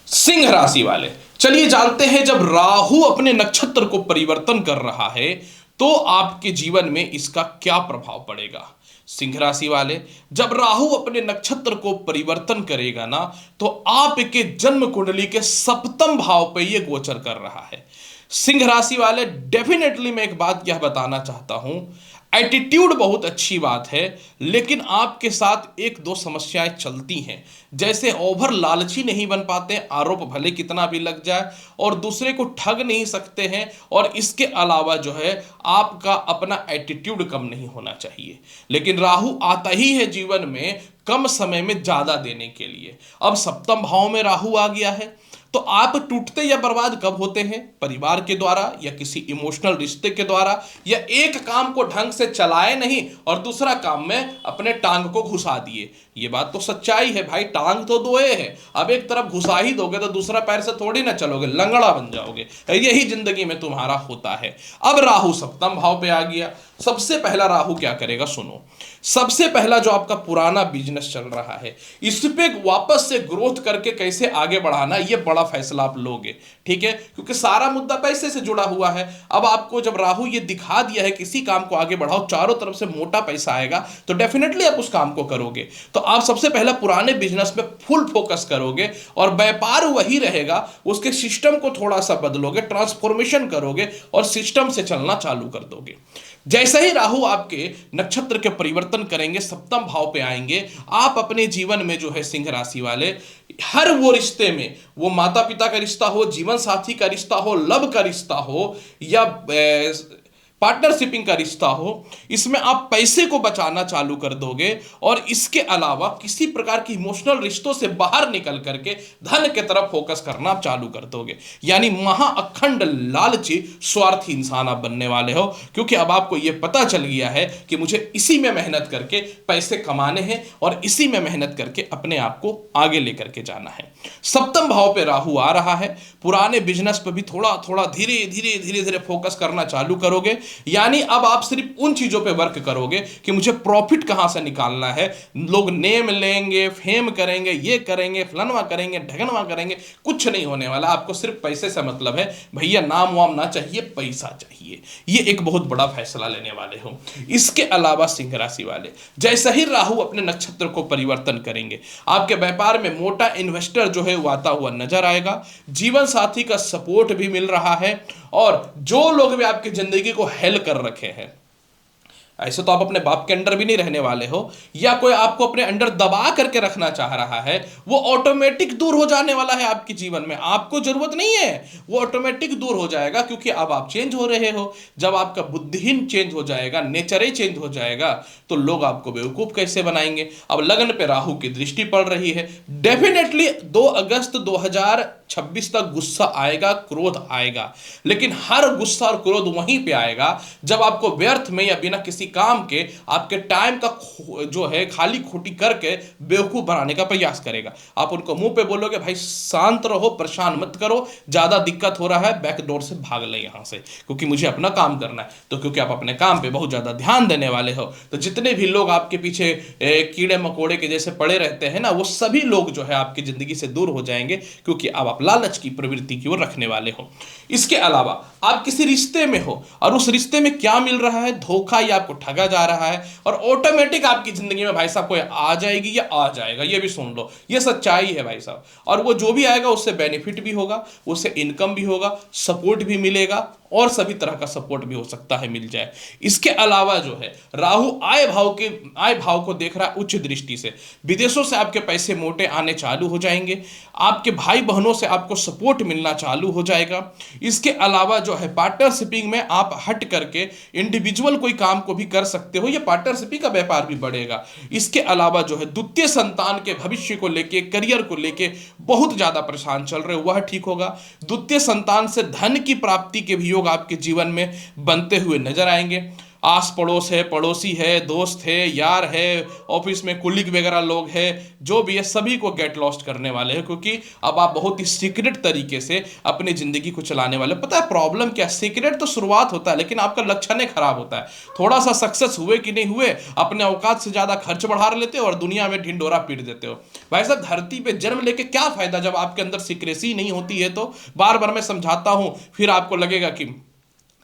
सिंह राशि वाले, चलिए जानते हैं जब राहु अपने नक्षत्र को परिवर्तन कर रहा है तो आपके जीवन में इसका क्या प्रभाव पड़ेगा। सिंह राशि वाले, जब राहु अपने नक्षत्र को परिवर्तन करेगा ना, तो आपके जन्म कुंडली के सप्तम भाव पे ये गोचर कर रहा है। सिंह राशि वाले, डेफिनेटली मैं एक बात यह बताना चाहता हूं, एटीट्यूड बहुत अच्छी बात है, लेकिन आपके साथ एक दो समस्याएं चलती हैं। जैसे ओवर लालची नहीं बन पाते, आरोप भले कितना भी लग जाए, और दूसरे को ठग नहीं सकते हैं। और इसके अलावा जो है आपका अपना एटीट्यूड कम नहीं होना चाहिए। लेकिन राहु आता ही है जीवन में कम समय में ज्यादा देने के लिए। अब सप्तम भाव में राहु आ गया है, तो आप टूटते या बर्बाद कब होते हैं? परिवार के द्वारा या किसी इमोशनल रिश्ते के द्वारा, या एक काम को ढंग से चलाए नहीं और दूसरा काम में अपने टांग को घुसा दिए। ये बात तो सच्चाई है भाई, टांग तो दोए है, अब एक तरफ घुसा ही दोगे तो दूसरा पैर से थोड़ी ना चलोगे, लंगड़ा बन जाओगे। यही जिंदगी में तुम्हारा होता है। अब राहु सप्तम भाव पे आ गया। सबसे पहला राहु क्या करेगा सुनो। सबसे पहला जो आपका पुराना बिजनेस चल रहा है, इस पे वापस से ग्रोथ करके कैसे आगे बढ़ाना, ये बड़ा फैसला आप लोगे, ठीक है, क्योंकि सारा मुद्दा पैसे से जुड़ा हुआ है। अब आपको जब राहु ये दिखा दिया है किसी काम को आगे बढ़ाओ, चारों तरफ से मोटा पैसा आएगा, तो डेफिनेटली आप उस काम को करोगे। तो आप सबसे पहला पुराने बिजनेस पे फुल फोकस करोगे और व्यापार वही रहेगा, उसके सिस्टम को थोड़ा सा बदलोगे, ट्रांसफॉर्मेशन करोगे और सिस्टम से चलना चालू कर दोगे। जैसे ही राहु आपके नक्षत्र के परिवर्तन करेंगे, सप्तम भाव पे आएंगे, आप अपने जीवन में जो है सिंह राशि वाले, हर वो रिश्ते में, वो माता पिता का रिश्ता हो, जीवन साथी का रिश्ता हो, लव का रिश्ता हो या पार्टनरशिपिंग का रिश्ता हो, इसमें आप पैसे को बचाना चालू कर दोगे। और इसके अलावा किसी प्रकार की इमोशनल रिश्तों से बाहर निकल करके धन के तरफ फोकस करना आप चालू कर दोगे। यानी महा अखंड लालची स्वार्थी इंसान आप बनने वाले हो, क्योंकि अब आपको यह पता चल गया है कि मुझे इसी में मेहनत करके पैसे कमाने हैं और इसी में मेहनत करके अपने आप को आगे लेकर के जाना है। सप्तम भाव पे राहु आ रहा है, पुराने बिजनेस पर भी थोड़ा थोड़ा धीरे धीरे धीरे धीरे फोकस करना चालू करोगे। यानी अब आप सिर्फ उन चीजों पे वर्क करोगे कि मुझे प्रॉफिट कहां से निकालना है। लोग नेम लेंगे, फेम करेंगे, ये करेंगे, फलनवा करेंगे, ढगनवा करेंगे, कुछ नहीं होने वाला। आपको सिर्फ पैसे से मतलब है भैया, नाम वाम ना चाहिए, पैसा चाहिए। ये एक बहुत बड़ा फैसला लेने वाले हो। इसके अलावा सिंह राशि वाले, जैसे ही राहु अपने नक्षत्र को परिवर्तन करेंगे, आपके व्यापार में मोटा इन्वेस्टर जो है वो आता हुआ नजर आएगा। जीवन साथी का सपोर्ट भी मिल रहा है, और जो लोग भी आपकी जिंदगी को हेल कर रखे हैं, ऐसे तो आप अपने बाप के अंडर भी नहीं रहने वाले हो, या कोई आपको अपने अंडर दबा करके रखना चाह रहा है, वो ऑटोमेटिक दूर हो जाने वाला है आपके जीवन में। आपको जरूरत नहीं है, वो ऑटोमेटिक दूर हो जाएगा, क्योंकि अब आप चेंज हो रहे हो। जब आपका बुद्धिहीन चेंज हो जाएगा, नेचर ही चेंज हो जाएगा, तो लोग आपको बेवकूफ कैसे बनाएंगे। अब लगन पे राहु की दृष्टि पड़ रही है, डेफिनेटली 2 अगस्त 2026 तक गुस्सा आएगा, क्रोध आएगा, लेकिन हर गुस्सा और क्रोध वहीं पे आएगा जब आपको व्यर्थ में या बिना किसी काम के आपके टाइम का जो है खाली खोटी करके बेवकूफ बनाने का प्रयास करेगा। आप उनको मुंह पे बोलोगे भाई शांत रहो, परेशान मत करो, ज्यादा दिक्कत हो रहा है, बैक डोर से भाग ले यहां से, क्योंकि मुझे अपना काम करना है। तो क्योंकि आप अपने काम पे बहुत ज्यादा ध्यान देने वाले हो, तो जितने भी लोग आपके पीछे कीड़े मकोड़े के जैसे पड़े रहते हैं ना, वो सभी लोग जो है आपकी जिंदगी से दूर हो जाएंगे, क्योंकि अब आप लालच की प्रवृत्ति की ओर रखने वाले हो। इसके अलावा आप किसी रिश्ते में हो और उस रिश्ते में क्या मिल रहा है, धोखा या आपको ठगा जा रहा है, और ऑटोमेटिक आपकी जिंदगी में भाई साहब कोई आ जाएगी या आ जाएगा, ये भी सुन लो, ये सच्चाई है भाई साहब। और वो जो भी आएगा उससे बेनिफिट भी होगा, उससे इनकम भी होगा, सपोर्ट भी मिलेगा, और सभी तरह का सपोर्ट भी हो सकता है मिल जाए। इसके अलावा जो है राहु आय भाव को देख रहा है उच्च दृष्टि से, विदेशों से आपके पैसे मोटे आने चालू हो जाएंगे, आपके भाई बहनों से आपको सपोर्ट मिलना चालू हो जाएगा। इसके अलावा जो है पार्टनरशिपिंग में आप हट करके इंडिविजुअल कोई काम को भी कर सकते हो, या पार्टनरशिपिंग का व्यापार भी बढ़ेगा। इसके अलावा जो है द्वितीय संतान के भविष्य को लेके, करियर को लेके बहुत ज्यादा परेशान चल रहे हो, वह ठीक होगा। द्वितीय संतान से धन की प्राप्ति के भी योग आपके जीवन में बनते हुए नजर आएंगे। आस पड़ोस है, पड़ोसी है, दोस्त है, यार है, ऑफिस में कुलीग वगैरह लोग हैं, जो भी है सभी को गेट लॉस्ट करने वाले हैं, क्योंकि अब आप बहुत ही सीक्रेट तरीके से अपनी जिंदगी को चलाने वाले। पता है प्रॉब्लम क्या, सीक्रेट तो शुरुआत होता है, लेकिन आपका लक्षण ही खराब होता है। थोड़ा सा सक्सेस हुए कि नहीं हुए, अपने औकात से ज्यादा खर्च बढ़ा लेते हो और दुनिया में ढिंडोरा पीट देते हो। भाई साहब धरती पे जन्म लेके क्या फायदा जब आपके अंदर सीक्रेसी नहीं होती है। तो बार बार मैं समझाता हूं, फिर आपको लगेगा कि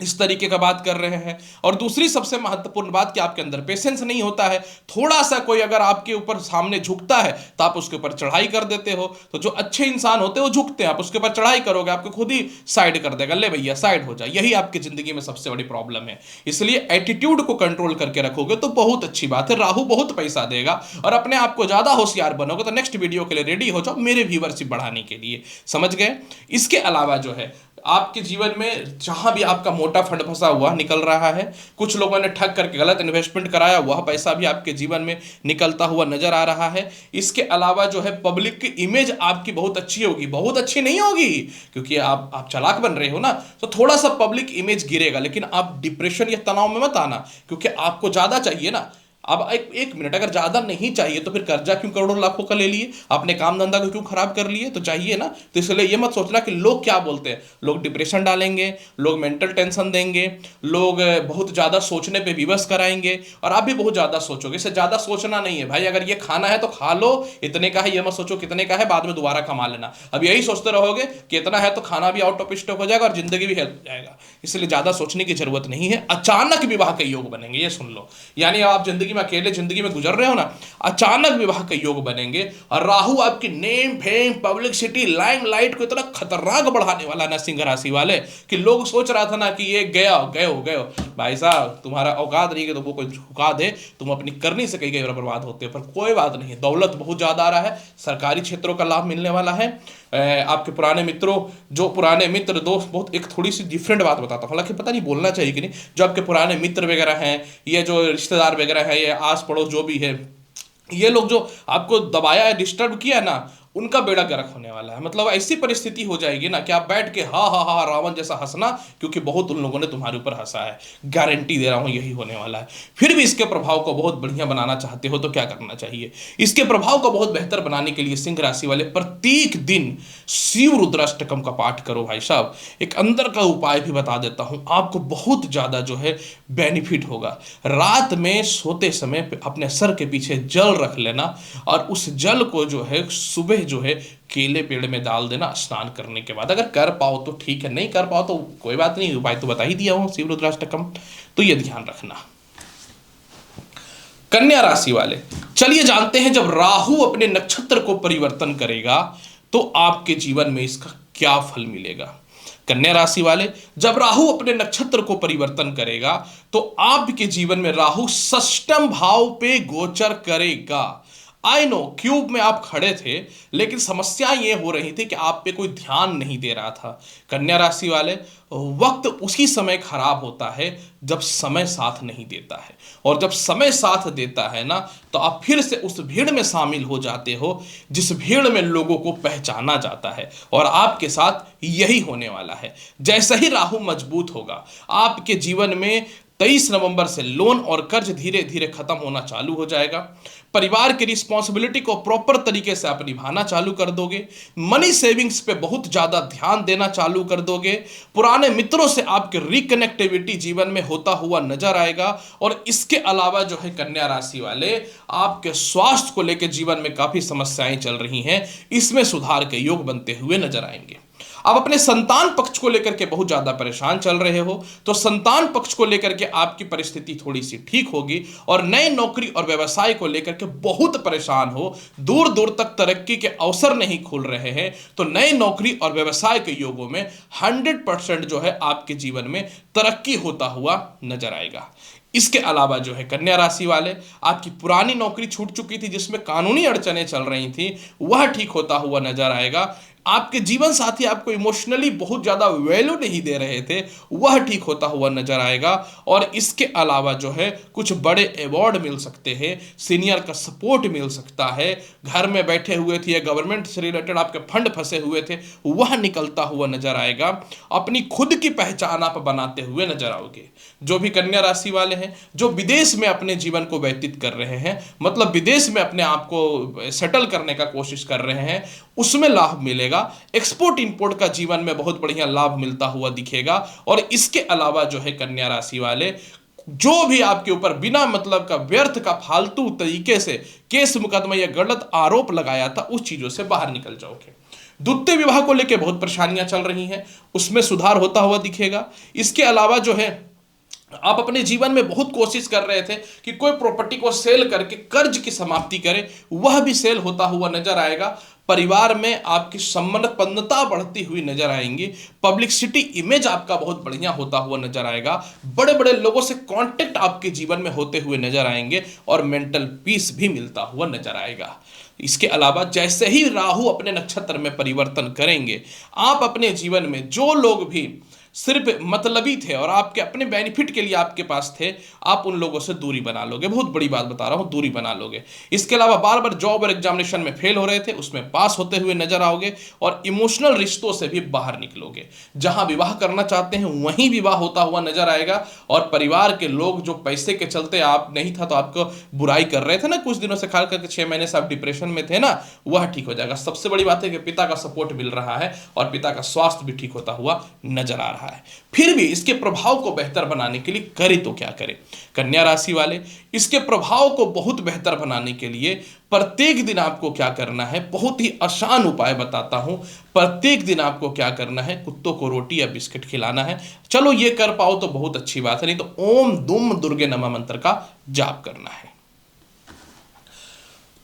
इस तरीके का बात कर रहे हैं। और दूसरी सबसे महत्वपूर्ण बात कि आपके अंदर पेशेंस नहीं होता है। थोड़ा सा कोई अगर आपके ऊपर सामने झुकता है तो आप उसके ऊपर चढ़ाई कर देते हो। तो जो अच्छे इंसान होते हैं वो झुकते हैं, आप उसके ऊपर चढ़ाई करोगे आपको खुद ही साइड कर देगा, ले भैया साइड हो जाए। यही आपकी जिंदगी में सबसे बड़ी प्रॉब्लम है। इसलिए एटीट्यूड को कंट्रोल करके रखोगे तो बहुत अच्छी बात है। राहु बहुत पैसा देगा और अपने आप को ज्यादा होशियार बनोगे तो नेक्स्ट वीडियो के लिए रेडी हो जाओ, मेरे व्यूअरशिप बढ़ाने के लिए, समझ गए। इसके अलावा जो है आपके जीवन में जहां भी आपका मोटा फंड फंसा हुआ निकल रहा है, कुछ लोगों ने ठग करके गलत इन्वेस्टमेंट कराया, वह पैसा भी आपके जीवन में निकलता हुआ नजर आ रहा है। इसके अलावा जो है पब्लिक की इमेज आपकी बहुत अच्छी होगी, बहुत अच्छी नहीं होगी क्योंकि आप चालाक बन रहे हो ना, तो थोड़ा सा पब्लिक इमेज गिरेगा। लेकिन आप डिप्रेशन या तनाव में मत आना, क्योंकि आपको ज्यादा चाहिए ना। अब एक मिनट, अगर ज्यादा नहीं चाहिए तो फिर कर्जा क्यों करोड़ों लाखों का ले लिए, अपने काम धंधा को क्यों खराब कर लिए, तो चाहिए ना। तो इसलिए ये मत सोचना कि लोग क्या बोलते हैं, लोग डिप्रेशन डालेंगे, लोग मेंटल टेंशन देंगे, लोग बहुत ज्यादा सोचने पे विवश कराएंगे और आप भी बहुत ज्यादा सोचोगे। इससे ज्यादा सोचना नहीं है भाई, अगर ये खाना है तो खा लो, इतने का है, ये मत सोचो कितने का है, बाद में दोबारा कमा लेना। अब यही सोचते रहोगे कि इतना है तो खाना भी आउट ऑफ स्टॉक हो जाएगा और जिंदगी भी हेल्प हो जाएगा। इसलिए ज्यादा सोचने की जरूरत नहीं है। अचानक विवाह के योग बनेंगे, ये सुन लो, यानी आप जिंदगी में अकेले जिंदगी में गुजर रहे हो ना, अचानक विवाह के योग बनेंगे। और राहु आपकी नेम फेम पब्लिसिटी लाइमलाइट को इतना खतरनाक बढ़ाने वाला ना सिंह राशि वाले, कि लोग सोच रहा था ना कि ये गए भाई साहब, तुम्हारा औकात नहीं कि तो वो कोई झुका दे, तुम अपनी करनी से कई बर्बाद होते हो। पर कोई बात नहीं, दौलत बहुत ज्यादा आ रहा है, सरकारी क्षेत्रों का लाभ मिलने वाला है। आपके पुराने मित्रों, जो पुराने मित्र दोस्त, बहुत एक थोड़ी सी डिफरेंट बात बताता हूँ, हालांकि पता नहीं बोलना चाहिए कि नहीं, जो आपके पुराने मित्र वगैरह हैं, ये जो रिश्तेदार वगैरह हैं, ये आस पड़ोस जो भी है, ये लोग जो आपको दबाया है, डिस्टर्ब किया ना, उनका बेड़ा गर्क होने वाला है। मतलब ऐसी परिस्थिति हो जाएगी ना कि आप बैठ के हा हा हा रावण जैसा हंसना, क्योंकि बहुत उन लोगों ने तुम्हारे ऊपर हंसा है, गारंटी दे रहा हूं यही होने वाला है। फिर भी इसके प्रभाव को बहुत बढ़िया बनाना चाहते हो तो क्या करना चाहिए, इसके प्रभाव को बहुत बेहतर बनाने के लिए सिंह राशि वाले प्रत्येक दिन शिव रुद्राष्टकम का पाठ करो भाई साहब। एक अंदर का उपाय भी बता देता हूं, आपको बहुत ज्यादा जो है बेनिफिट होगा। रात में सोते समय अपने सर के पीछे जल रख लेना और उस जल को जो है सुबह जो है केले पेड़ में डाल देना स्नान करने के बाद। अगर कर पाओ तो ठीक है, नहीं कर पाओ तो कोई बात नहीं, उपाय तो बता ही दिया हूं शिव रुद्राष्टकम, तो ये ध्यान रखना। कन्या राशि वाले, चलिए जानते हैं जब राहु अपने नक्षत्र को परिवर्तन करेगा तो आपके जीवन में इसका क्या फल मिलेगा। कन्या राशि वाले, जब राहु अपने नक्षत्र को परिवर्तन करेगा तो आपके जीवन में राहु षष्ठम भाव पे गोचर करेगा। आई नो क्यूब में आप खड़े थे, लेकिन समस्या ये हो रही थी कि आप पे कोई ध्यान नहीं दे रहा था। कन्या राशि वाले, वक्त उसी समय खराब होता है जब समय साथ नहीं देता है, और जब समय साथ देता है ना, तो आप फिर से उस भीड़ में शामिल हो जाते हो जिस भीड़ में लोगों को पहचाना जाता है, और आपके साथ यही होने वाला है। जैसे ही राहु मजबूत होगा, आपके जीवन में 23 नवंबर से लोन और कर्ज धीरे धीरे खत्म होना चालू हो जाएगा। परिवार की रिस्पॉन्सिबिलिटी को प्रॉपर तरीके से आप निभाना चालू कर दोगे। मनी सेविंग्स पे बहुत ज्यादा ध्यान देना चालू कर दोगे। पुराने मित्रों से आपके रिकनेक्टिविटी जीवन में होता हुआ नजर आएगा। और इसके अलावा जो है कन्या राशि वाले, आपके स्वास्थ्य को लेकर जीवन में काफी समस्याएं चल रही हैं, इसमें सुधार के योग बनते हुए नजर आएंगे। आप अपने संतान पक्ष को लेकर के बहुत ज्यादा परेशान चल रहे हो, तो संतान पक्ष को लेकर के आपकी परिस्थिति थोड़ी सी ठीक होगी। और नए नौकरी और व्यवसाय को लेकर के बहुत परेशान हो, दूर दूर तक तरक्की के अवसर नहीं खुल रहे हैं, तो नए नौकरी और व्यवसाय के योगों में 100% जो है आपके जीवन में तरक्की होता हुआ नजर आएगा। इसके अलावा जो है कन्या राशि वाले, आपकी पुरानी नौकरी छूट चुकी थी जिसमें कानूनी अड़चनें चल रही थी, वह ठीक होता हुआ नजर आएगा। आपके जीवन साथी आपको इमोशनली बहुत ज्यादा वैल्यू नहीं दे रहे थे, वह ठीक होता हुआ नजर आएगा। और इसके अलावा जो है कुछ बड़े अवार्ड मिल सकते हैं, सीनियर का सपोर्ट मिल सकता है। घर में बैठे हुए थे, गवर्नमेंट से रिलेटेड आपके फंड फंसे हुए थे, वह निकलता हुआ नजर आएगा। अपनी खुद की पहचान आप बनाते हुए नजर आओगे। जो भी कन्या राशि वाले हैं जो विदेश में अपने जीवन को व्यतीत कर रहे हैं, मतलब विदेश में अपने आप को सेटल करने का कोशिश कर रहे हैं, उसमें लाभ मिलेगा। एक्सपोर्ट इंपोर्ट का जीवन में बहुत बढ़िया लाभ मिलता हुआ दिखेगा। और इसके अलावा जो है कन्या राशि वाले, जो भी आपके ऊपर बिना मतलब का व्यर्थ का फालतू तरीके से केस मुकदमा या गलत आरोप लगाया था, उस चीजों से बाहर निकल जाओगे। द्वितीय विवाह को लेकर बहुत परेशानियां चल रही हैं, उसमें सुधार होता हुआ दिखेगा। इसके अलावा जो है आप अपने जीवन में बहुत कोशिश कर रहे थे कि कोई प्रॉपर्टी को सेल करके कर्ज की समाप्ति करें, वह भी सेल होता हुआ नजर आएगा। परिवार में आपकी संपन्नता बढ़ती हुई नजर आएंगी। पब्लिसिटी इमेज आपका बहुत बढ़िया होता हुआ नजर आएगा। बड़े बड़े लोगों से कांटेक्ट आपके जीवन में होते हुए नजर आएंगे और मेंटल पीस भी मिलता हुआ नजर आएगा। इसके अलावा जैसे ही राहु अपने नक्षत्र में परिवर्तन करेंगे, आप अपने जीवन में जो लोग भी सिर्फ मतलबी थे और आपके अपने बेनिफिट के लिए आपके पास थे, आप उन लोगों से दूरी बना लोगे। बहुत बड़ी बात बता रहा हूं, दूरी बना लोगे। इसके अलावा बार बार जॉब और एग्जामिनेशन में फेल हो रहे थे, उसमें पास होते हुए नजर आओगे। और इमोशनल रिश्तों से भी बाहर निकलोगे। जहां विवाह करना चाहते हैं वहीं विवाह होता हुआ नजर आएगा। और परिवार के लोग जो पैसे के चलते आप नहीं था तो आपको बुराई कर रहे थे ना कुछ दिनों से, खास करके 6 महीने से आप डिप्रेशन में थे ना, वह ठीक हो जाएगा। सबसे बड़ी बात है कि पिता का सपोर्ट मिल रहा है और पिता का स्वास्थ्य भी ठीक होता हुआ नजर आ रहा है। फिर भी इसके प्रभाव को बेहतर बनाने के लिए करें तो क्या करें कन्या राशि वाले? इसके प्रभाव को बहुत बेहतर बनाने के लिए प्रत्येक दिन आपको क्या करना है, बहुत ही आसान उपाय बताता हूं। प्रत्येक दिन आपको क्या करना है, कुत्तों को रोटी या बिस्किट खिलाना है। चलो ये कर पाओ तो बहुत अच्छी बात है, नहीं तो ओम दुम दुर्गे नमः मंत्र का जाप करना है।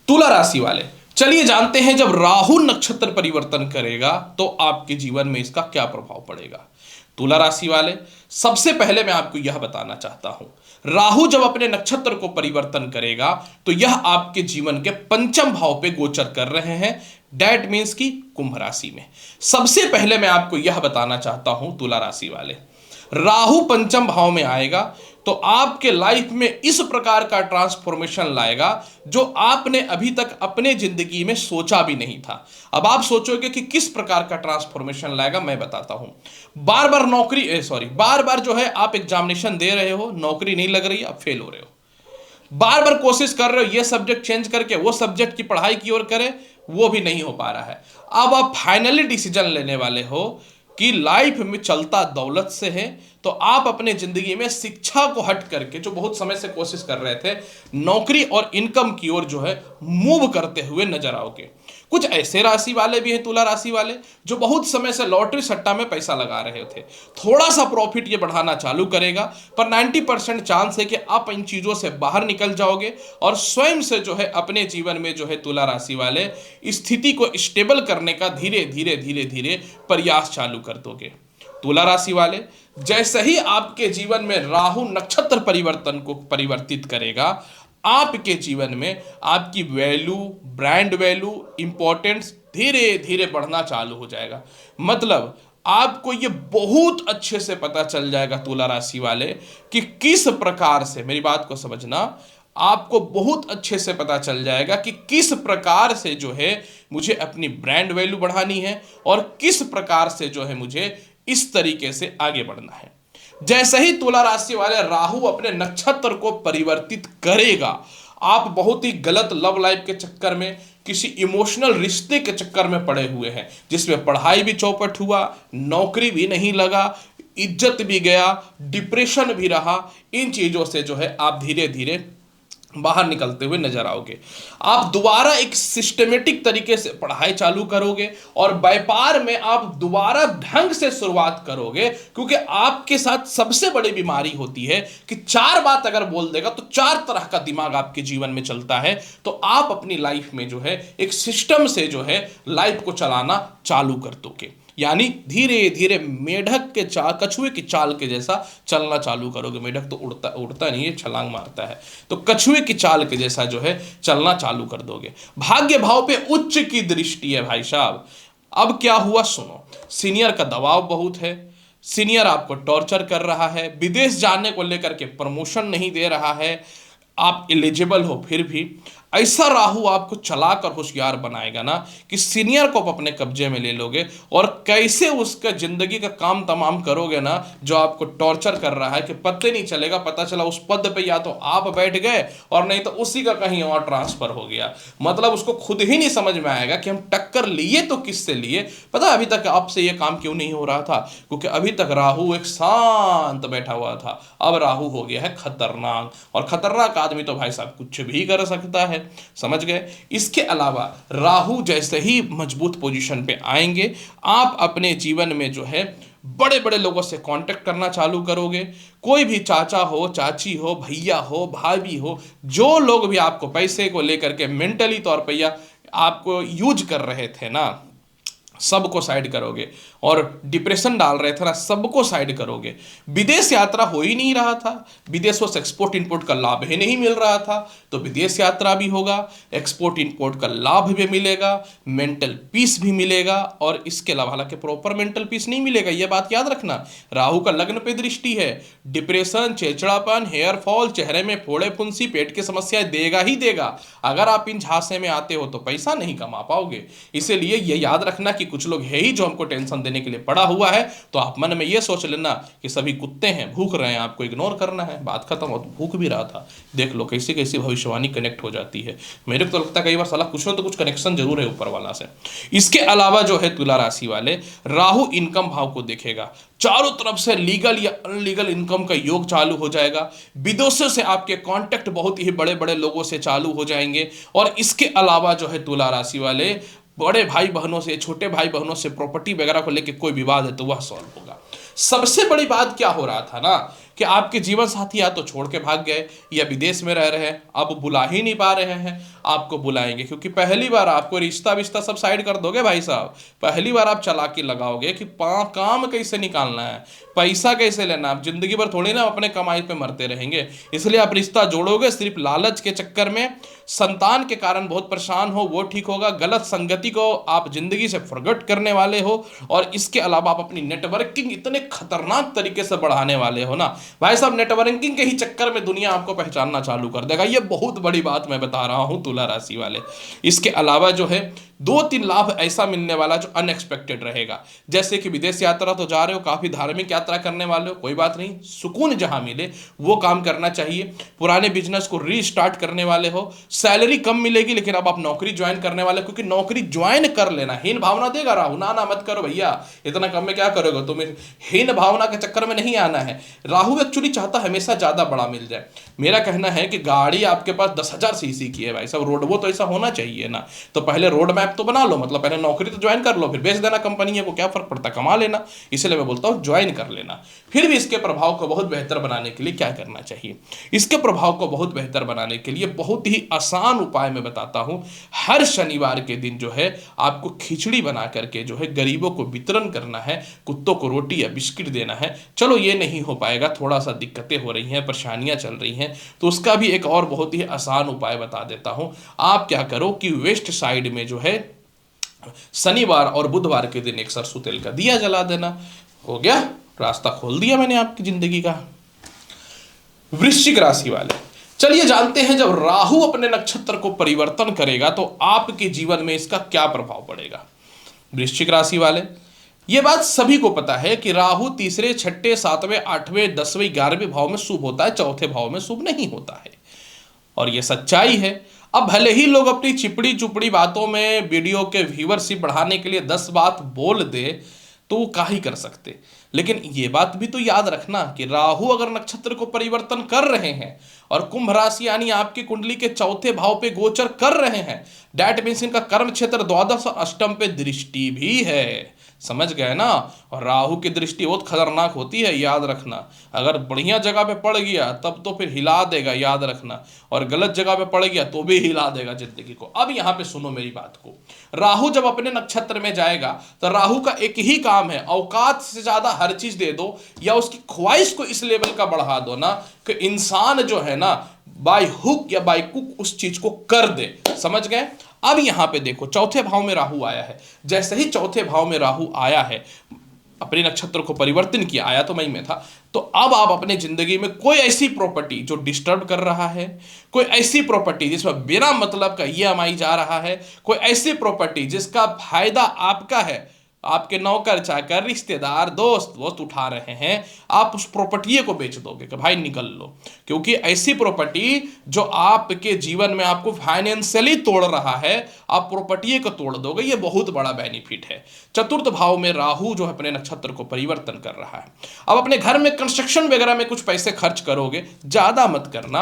तुला राशि वाले, चलिए जानते हैं जब राहु नक्षत्र परिवर्तन करेगा तो आपके जीवन में इसका क्या प्रभाव पड़ेगा। तुला राशि वाले, सबसे पहले मैं आपको यह बताना चाहता हूं, राहु जब अपने नक्षत्र को परिवर्तन करेगा तो यह आपके जीवन के पंचम भाव पे गोचर कर रहे हैं। दैट मीन्स की कुंभ राशि में। सबसे पहले मैं आपको यह बताना चाहता हूं तुला राशि वाले, राहु पंचम भाव में आएगा तो आपके लाइफ में इस प्रकार का ट्रांसफॉर्मेशन लाएगा जो आपने अभी तक अपने जिंदगी में सोचा भी नहीं था। अब आप सोचोगे कि किस प्रकार का ट्रांसफॉर्मेशन लाएगा, मैं बताता हूं। बार बार जो है आप एग्जामिनेशन दे रहे हो, नौकरी नहीं लग रही, आप फेल हो रहे हो। बार बार कोशिश कर रहे हो ये सब्जेक्ट चेंज करके वो सब्जेक्ट की पढ़ाई की ओर करें, वो भी नहीं हो पा रहा है। अब आप फाइनली डिसीजन लेने वाले हो कि लाइफ में चलता दौलत से है, तो आप अपने जिंदगी में शिक्षा को हट करके जो बहुत समय से कोशिश कर रहे थे, नौकरी और इनकम की ओर जो है मूव करते हुए नजर आओगे। कुछ ऐसे राशि वाले भी हैं तुला राशि वाले जो बहुत समय से लॉटरी सट्टा में पैसा लगा रहे थे। थोड़ा सा प्रॉफिट ये बढ़ाना चालू करेगा, पर 90% चांस है कि आप इन चीजों से बाहर निकल जाओगे और स्वयं से जो है अपने जीवन में जो है तुला राशि वाले स्थिति को स्टेबल करने का धीरे धीरे प्रयास चालू कर दोगे। तुला राशि वाले, जैसे ही आपके जीवन में राहु नक्षत्र परिवर्तन को परिवर्तित करेगा, आपके जीवन में आपकी वैल्यू, ब्रांड वैल्यू, इंपॉर्टेंस धीरे धीरे बढ़ना चालू हो जाएगा। मतलब आपको ये बहुत अच्छे से पता चल जाएगा तुला राशि वाले कि किस प्रकार से, मेरी बात को समझना, आपको बहुत अच्छे से पता चल जाएगा कि किस प्रकार से जो है मुझे अपनी ब्रांड वैल्यू बढ़ानी है और किस प्रकार से जो है मुझे इस तरीके से आगे बढ़ना है। जैसे ही तुला राशि वाले राहु अपने नक्षत्र को परिवर्तित करेगा, आप बहुत ही गलत लव लाइफ के चक्कर में, किसी इमोशनल रिश्ते के चक्कर में पड़े हुए हैं, जिसमें पढ़ाई भी चौपट हुआ, नौकरी भी नहीं लगा, इज्जत भी गया, डिप्रेशन भी रहा, इन चीजों से जो है आप धीरे धीरे बाहर निकलते हुए नजर आओगे। आप दोबारा एक सिस्टमेटिक तरीके से पढ़ाई चालू करोगे और व्यापार में आप दोबारा ढंग से शुरुआत करोगे, क्योंकि आपके साथ सबसे बड़ी बीमारी होती है कि चार बात अगर बोल देगा तो चार तरह का दिमाग आपके जीवन में चलता है। तो आप अपनी लाइफ में जो है एक सिस्टम से जो है लाइफ को चलाना चालू कर दोगे, यानी धीरे धीरे मेढक के चाल, कछुए की चाल के जैसा चलना चालू करोगे। मेढक तो उड़ता नहीं है, छलांग मारता है, तो कछुए की चाल के जैसा जो है चलना चालू कर दोगे। भाग्य भाव पे उच्च की दृष्टि है भाई साहब। अब क्या हुआ सुनो, सीनियर का दबाव बहुत है, सीनियर आपको टॉर्चर कर रहा है, विदेश जाने को लेकर के प्रमोशन नहीं दे रहा है, आप एलिजिबल हो फिर भी ऐसा राहु आपको चलाकर होशियार बनाएगा ना कि सीनियर को आप अपने कब्जे में ले लोगे और कैसे उसका जिंदगी का काम तमाम करोगे ना, जो आपको टॉर्चर कर रहा है कि पता नहीं चलेगा, पता चला उस पद पे या तो आप बैठ गए और नहीं तो उसी का कहीं और ट्रांसफर हो गया। मतलब उसको खुद ही नहीं समझ में आएगा कि हम टक्कर लिए तो किससे लिए, पता अभी तक आपसे ये काम क्यों नहीं हो रहा था, क्योंकि अभी तक राहु एक शांत बैठा हुआ था, अब राहु हो गया है खतरनाक, और खतरनाक आदमी तो भाई साहब कुछ भी कर सकता है, समझ गए। इसके अलावा राहु जैसे ही मजबूत पोजीशन पे आएंगे, आप अपने जीवन में जो है बड़े बड़े लोगों से कांटेक्ट करना चालू करोगे। कोई भी चाचा हो, चाची हो, भैया हो, भाभी हो, जो लोग भी आपको पैसे को लेकर के मेंटली तौर पर या आपको यूज कर रहे थे ना, सबको साइड करोगे, और डिप्रेशन डाल रहे थे ना, सबको साइड करोगे। विदेश यात्रा हो ही नहीं रहा था, विदेशों से एक्सपोर्ट इंपोर्ट का लाभ ही नहीं मिल रहा था, तो विदेश यात्रा भी होगा, एक्सपोर्ट इंपोर्ट का लाभ भी मिलेगा, मेंटल पीस भी मिलेगा। और इसके अलावा हालांकि प्रॉपर मेंटल पीस नहीं मिलेगा, यह बात याद रखना, राहु का लग्न पे दृष्टि है, डिप्रेशन, चिड़चिड़ापन, हेयर फॉल, चेहरे में फोड़े फुंसी, पेट की समस्याएं देगा ही देगा। अगर आप इन झांसे में आते हो तो पैसा नहीं कमा पाओगे। इसीलिए यह याद रखना कि कुछ लोग है ही जो हमको टेंशन देने के लिए पड़ा हुआ है, तो आप मन में ये सोच लेना कि सभी कुत्ते हैं, भूख रहे हैं, आपको इग्नोर करना है, बात खत्म हो। तो भूख भी रहा था, देख लो कैसी कैसी भविष्यवाणी कनेक्ट हो जाती है। मेरे को तो लगता है कई बार साला कुछ ना तो कुछ कनेक्शन जरूर है ऊपर वाला से। इसके अलावा जो है तुला राशि वाले, राहु इनकम भाव को देखेगा, चारों तरफ से लीगल या अनलीगल इनकम का योग चालू हो जाएगा, विदेशों से आपके कांटेक्ट बहुत ही बड़े बड़े लोगों से चालू हो जाएंगे। और इसके अलावा जो है तुला राशि वाले, बड़े भाई बहनों से, छोटे भाई बहनों से प्रॉपर्टी वगैरह को लेकर कोई विवाद है तो वह सॉल्व होगा। सबसे बड़ी बात क्या हो रहा था ना कि आपके जीवन साथी या तो छोड़ के भाग गए या विदेश में रह रहे हैं, अब बुला ही नहीं पा रहे हैं, आपको बुलाएंगे, क्योंकि पहली बार आपको रिश्ता विश्ता सब साइड कर दोगे भाई साहब। पहली बार आप चालाकी लगाओगे कि काम कैसे निकालना है, पैसा कैसे लेना, आप जिंदगी भर थोड़ी ना अपने कमाई पे मरते रहेंगे। इसलिए आप रिश्ता जोड़ोगे सिर्फ लालच के चक्कर में, संतान के कारण बहुत परेशान हो वो ठीक होगा, गलत संगति को आप जिंदगी से फॉरगेट करने वाले हो, और इसके अलावा आप अपनी नेटवर्किंग इतने खतरनाक तरीके से बढ़ाने वाले हो ना भाई साहब, नेटवर्किंग के ही चक्कर में दुनिया आपको पहचानना चालू कर देगा। ये बहुत बड़ी बात मैं बता रहा हूं तुला राशि वाले। इसके अलावा जो है 2-3 लाभ ऐसा मिलने वाला जो अनएक्सपेक्टेड रहेगा, जैसे कि विदेश यात्रा तो जा रहे हो, काफी धार्मिक यात्रा करने वाले हो, कोई बात नहीं, सुकून जहां मिले वो काम करना चाहिए। पुराने बिजनेस को रीस्टार्ट करने वाले हो, सैलरी कम मिलेगी लेकिन अब आप नौकरी ज्वाइन करने वाले, क्योंकि नौकरी ज्वाइन कर लेना हीन भावना देगा राहु, ना मत करो भैया, इतना कम में क्या करोगे, तुम्हें हीन भावना के चक्कर में नहीं आना है। राहु एक्चुअली चाहता हमेशा ज्यादा बड़ा मिल जाए। मेरा कहना है कि गाड़ी आपके पास 10,000 सीसी की है भाई साहब, रोड वो तो ऐसा होना चाहिए ना, तो पहले रोड मैप मैप तो बना लो, मतलब पहले नौकरी तो ज्वाइन कर लो, फिर बेच देना कंपनी को, क्या फर्क पड़ता, कमा लेना। इसलिए मैं बोलता हूँ ज्वाइन कर लेना। फिर भी इसके प्रभाव को बहुत बेहतर बनाने के लिए क्या करना चाहिए? इसके प्रभाव को बहुत बेहतर बनाने के लिए बहुत ही आसान उपाय मैं बताता हूँ। हर शनिवार के दिन जो है आपको खिचड़ी बना करके जो है गरीबों को वितरण करना है, कुत्तों को रोटी या बिस्किट देना है। चलो ये नहीं हो पाएगा, थोड़ा सा दिक्कतें हो रही हैं, परेशानियां चल रही हैं, तो उसका भी एक और बहुत ही आसान उपाय बता देता हूं। आप क्या करो कि वेस्ट साइड में जो है शनिवार और बुधवार के दिन एक सरसों तेल का दिया जला देना। हो गया, रास्ता खोल दिया मैंने आपकी जिंदगी का। वृश्चिक राशि वाले, चलिए जानते हैं जब राहु अपने नक्षत्र को परिवर्तन करेगा तो आपके जीवन में इसका क्या प्रभाव पड़ेगा। वृश्चिक राशि वाले, यह बात सभी को पता है कि राहु तीसरे, छठे, सातवें, आठवें, 10वें, 11वें भाव में शुभ होता है, चौथे भाव में शुभ नहीं होता है, और यह सच्चाई है। अब भले ही लोग अपनी चिपड़ी चुपड़ी बातों में वीडियो के व्यूअरशिप बढ़ाने के लिए 10 बात बोल दे तो वो का ही कर सकते, लेकिन ये बात भी तो याद रखना कि राहु अगर नक्षत्र को परिवर्तन कर रहे हैं और कुंभ राशि यानी आपकी कुंडली के चौथे भाव पे गोचर कर रहे हैं, डैट मीन्स इनका कर्म क्षेत्र द्वादश और अष्टम पे दृष्टि भी है। समझ गए ना? और राहु की दृष्टि बहुत खतरनाक होती है, याद रखना। अगर बढ़िया जगह पे पड़ गया तब तो फिर हिला देगा, याद रखना, और गलत जगह पे पड़ गया तो भी हिला देगा जिंदगी को। अब यहां पे सुनो मेरी बात को, राहु जब अपने नक्षत्र में जाएगा तो राहु का एक ही काम है, औकात से ज्यादा हर चीज दे दो या उसकी ख्वाहिश को इस लेवल का बढ़ा दो ना कि इंसान जो है ना बाय हुक या बाय कुक उस चीज को कर दे। समझ गए? अब यहां पे देखो चौथे भाव में राहु आया है, जैसे ही चौथे भाव में राहु आया है, अपने नक्षत्र को परिवर्तन किया, आया तो मई में था, तो अब आप अपने जिंदगी में कोई ऐसी प्रॉपर्टी जो डिस्टर्ब कर रहा है, कोई ऐसी प्रॉपर्टी जिसमें बिना मतलब का ईएमआई जा रहा है, कोई ऐसी प्रॉपर्टी जिसका फायदा आपका है, आपके नौकर चाकर रिश्तेदार दोस्त वोस्त उठा रहे हैं, आप उस प्रॉपर्टी को बेच दोगे कि भाई निकल लो, क्योंकि ऐसी प्रॉपर्टी जो आपके जीवन में आपको फाइनेंशियली तोड़ रहा है, आप प्रॉपर्टी को तोड़ दोगे, ये बहुत बड़ा बेनिफिट है। चतुर्थ भाव में राहु जो अपने नक्षत्र को परिवर्तन कर रहा है। अब अपने घर में कंस्ट्रक्शन वगैरह में कुछ पैसे खर्च करोगे, ज्यादा मत करना,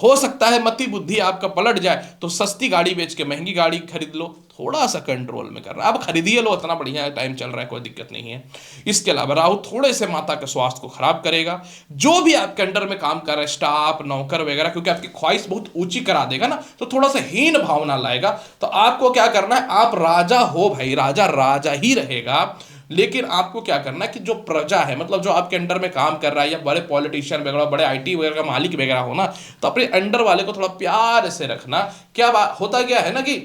हो सकता है मति बुद्धि आपका पलट जाए तो सस्ती गाड़ी बेच के महंगी गाड़ी खरीद लो, थोड़ा सा कंट्रोल में करना। अब खरीदिए लो, इतना बढ़िया टाइम चल रहा है, कोई दिक्कत नहीं है। इसके अलावा राहु थोड़े से माता के स्वास्थ्य को खराब करेगा। जो भी आपके अंडर में काम कर रहे हैं, स्टाफ, नौकर वगैरह, क्योंकि आपकी ख्वाहिश बहुत ऊंची करा देगा ना, तो थोड़ा सा हीन भावना लाएगा। तो आपको क्या करना है, आप राजा हो भाई, राजा राजा ही रहेगा, लेकिन आपको क्या करना है कि जो प्रजा है, मतलब जो आपके अंडर में काम कर रहा है, या बड़े पॉलिटिशियन वगैरह, बड़े आईटी वगैरह का मालिक वगैरह हो ना, तो अपने अंडर वाले को थोड़ा प्यार से रखना। क्या होता क्या है ना कि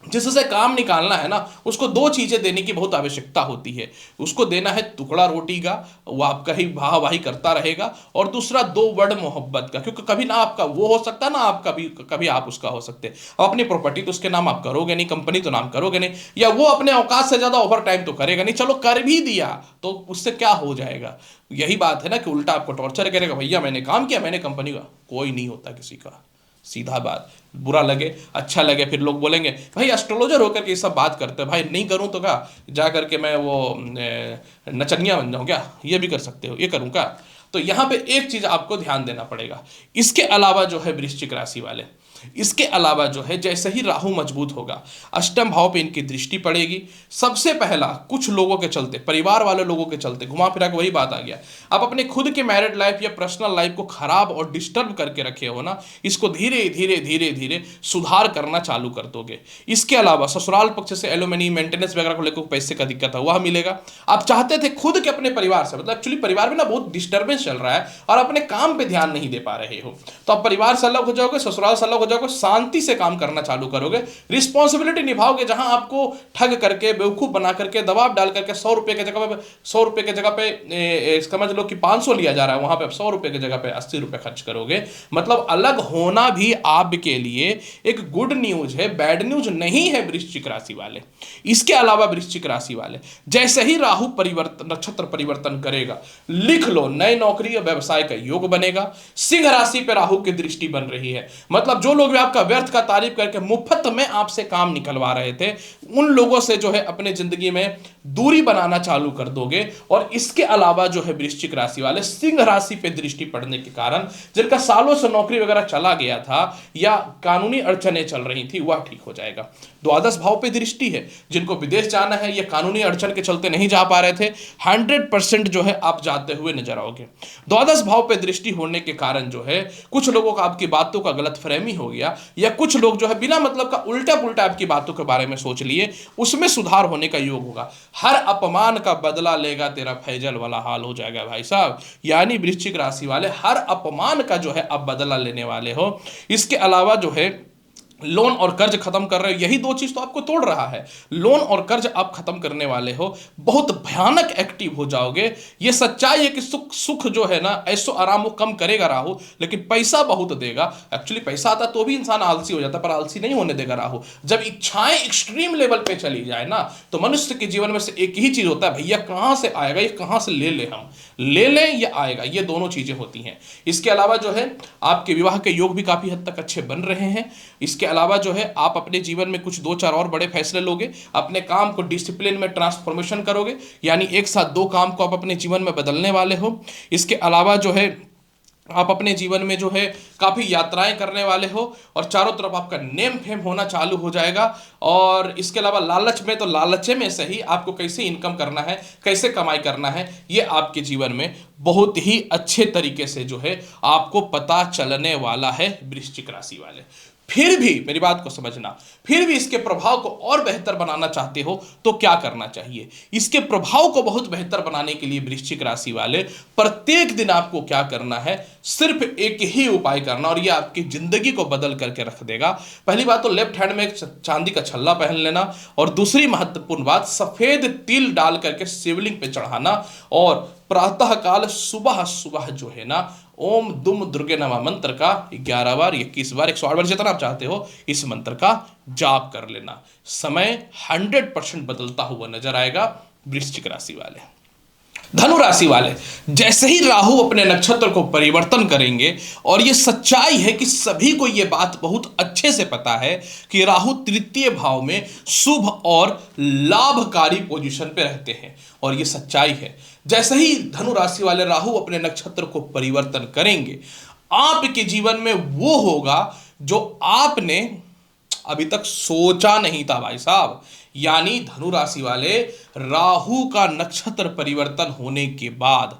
जिससे काम निकालना है ना, उसको 2 चीजें देने की बहुत आवश्यकता होती है। उसको देना है टुकड़ा रोटी का, वो आपका ही वाहवाही करता रहेगा, और दूसरा 2 वर्ड मोहब्बत का, क्योंकि कभी ना आपका वो हो सकता है ना आप कभी आप उसका हो सकते हैं। अब अपनी प्रॉपर्टी तो उसके नाम आप करोगे नहीं, कंपनी तो नाम करोगे नहीं, या वो अपने औकात से ज्यादा ओवर टाइम तो करेगा नहीं, चलो कर भी दिया तो उससे क्या हो जाएगा। यही बात है ना कि उल्टा आपको टॉर्चर करेगा, भैया मैंने काम किया, मैंने कंपनी का। कोई नहीं होता किसी का, सीधा बात। बुरा लगे अच्छा लगे, फिर लोग बोलेंगे भाई एस्ट्रोलॉजर होकर के ये सब बात करते हैं, भाई नहीं करूं तो क्या, जा करके मैं वो नचनिया बन जाऊं क्या? ये भी कर सकते हो, ये करूं क्या? तो यहां पे एक चीज आपको ध्यान देना पड़ेगा। इसके अलावा जो है वृश्चिक राशि वाले, इसके अलावा जो है जैसे ही राहु मजबूत होगा, अष्टम भाव पे इनकी दृष्टि पड़ेगी। सबसे पहला कुछ लोगों के चलते, परिवार वाले लोगों के चलते, घुमा फिरा के वही बात आ गया, आप अपने खुद के मैरिड लाइफ या पर्सनल लाइफ को खराब और डिस्टर्ब करके रखे हो ना, इसको धीरे धीरे धीरे धीरे सुधार करना चालू कर दोगे। इसके अलावा ससुराल पक्ष से एलुमनी मेंटेनेंस वगैरह को लेकर पैसे का दिक्कत है, वह मिलेगा। आप चाहते थे खुद के अपने परिवार से, मतलब एक्चुअली परिवार में ना बहुत डिस्टर्बेंस चल रहा है और अपने काम पे ध्यान नहीं दे पा रहे हो, तो आप परिवार से अलग हो जाओगे, ससुराल से अलग हो जाओगे, शांति से काम करना चालू करोगे, रिस्पॉन्सिबिलिटी निभाओगे। जहां आपको ठग करके, बेवकूफ बना करके, दबाव डाल करके 100 रुपए की जगह पे समझ लो कि 500 लिया जा रहा है, वहां पे 100 रुपए की जगह पे 80 रुपए खर्च करोगे। मतलब अलग होना भी आपके लिए एक गुड न्यूज है, बैड न्यूज नहीं है वृश्चिक राशि वाले। इसके अलावा वृश्चिक राशि वाले जैसे ही राहु परिवर्तन, नक्षत्र परिवर्तन करेगा, लिख लो नए नौकरी या व्यवसाय का योग बनेगा। सिंह राशि पे राहु की दृष्टि बन रही है, मतलब जो लोग भी आपका व्यर्थ का तारीफ करके मुफ्त में आपसे काम निकलवा रहे थे, उन लोगों से जो है अपने जिंदगी में दूरी बनाना चालू कर दोगे। और इसके अलावा जो है वृश्चिक राशि वाले, सिंह राशि पे दृष्टि पड़ने के कारण जिनका सालों से नौकरी वगैरह चला गया था या कानूनी अड़चने चल रही थी, वह ठीक हो जाएगा। द्वादश भाव पे दृष्टि है, जिनको विदेश जाना है या कानूनी अड़चन के चलते नहीं जा पा रहे थे, 100% जो है आप जाते हुए नजर आओगे। द्वादश भाव पे दृष्टि होने के कारण जो है कुछ लोगों का आपकी बातों का गलतफहमी हो गया, या कुछ लोग जो है बिना मतलब का उल्टा पुल्टा आपकी बातों के बारे में सोच लिए, उसमें सुधार होने का योग होगा। हर अपमान का बदला लेगा तेरा फैजल वाला हाल हो जाएगा भाई साहब। यानी वृश्चिक राशि वाले हर अपमान का जो है आप बदला लेने वाले हो। इसके अलावा जो है लोन और कर्ज खत्म कर रहे हो, यही दो चीज तो आपको तोड़ रहा है। लोन और कर्ज आप खत्म करने वाले हो, बहुत भयानक एक्टिव हो जाओगे। ये सच्चाई है कि सुख सुख जो है ना, ऐसो आराम वो कम करेगा राहु, लेकिन पैसा बहुत देगा। एक्चुअली पैसा आता तो भी इंसान आलसी हो जाता, पर आलसी नहीं होने देगा राहु। जब इच्छाएं एक्सट्रीम लेवल पे चली जाए ना, तो मनुष्य के जीवन में से एक ही चीज होता है, भैया कहां से आएगा, ये कहां से ले ले, हम ले लें या आएगा, ये दोनों चीजें होती हैं। इसके अलावा जो है आपके विवाह के योग भी काफी हद तक अच्छे बन रहे हैं। इसके अलावा जो है आप अपने जीवन में कुछ 2-4 और बड़े फैसले लोगे, अपने काम को डिसिप्लिन में ट्रांसफॉर्मेशन करोगे, यानी एक साथ 2 काम को आप अपने जीवन में बदलने वाले हो। इसके अलावा जो है आप अपने जीवन में जो है काफी यात्राएं करने वाले हो, और चारों तरफ आपका नेम फेम होना चालू हो जाएगा। और इसके अलावा लालच में, तो लालचे में सही आपको कैसे इनकम करना है, कैसे कमाई करना है, ये आपके जीवन में बहुत ही अच्छे तरीके से जो है आपको पता चलने वाला है वृश्चिक राशि वाले। फिर भी मेरी बात को समझना, फिर भी इसके प्रभाव को और बेहतर बनाना चाहते हो तो क्या करना चाहिए? इसके प्रभाव को बहुत बेहतर बनाने के लिए वृश्चिक राशि वाले प्रत्येक दिन आपको क्या करना है, सिर्फ एक ही उपाय करना, और यह आपकी जिंदगी को बदल करके रख देगा। पहली बात तो लेफ्ट हैंड में एक चांदी का छल्ला पहन लेना, और दूसरी महत्वपूर्ण बात, सफेद तिल डाल करके शिवलिंग पे चढ़ाना, और प्रातः काल सुबह सुबह जो है ना ओम दुम दुर्गे नमः मंत्र का 11 बार, 21 बार, 108 बार, जितना आप चाहते हो इस मंत्र का जाप कर लेना। समय 100% बदलता हुआ नजर आएगा वृश्चिक राशि वाले। धनु राशि वाले, जैसे ही राहु अपने नक्षत्र को परिवर्तन करेंगे, और ये सच्चाई है कि सभी को ये बात बहुत अच्छे से पता है कि राहु तृतीय भाव में शुभ और लाभकारी पोजीशन पे रहते हैं, और ये सच्चाई है। जैसे ही धनु राशि वाले राहु अपने नक्षत्र को परिवर्तन करेंगे, आपके जीवन में वो होगा जो आपने अभी तक सोचा नहीं था भाई साहब। यानी धनु राशि वाले, राहु का नक्षत्र परिवर्तन होने के बाद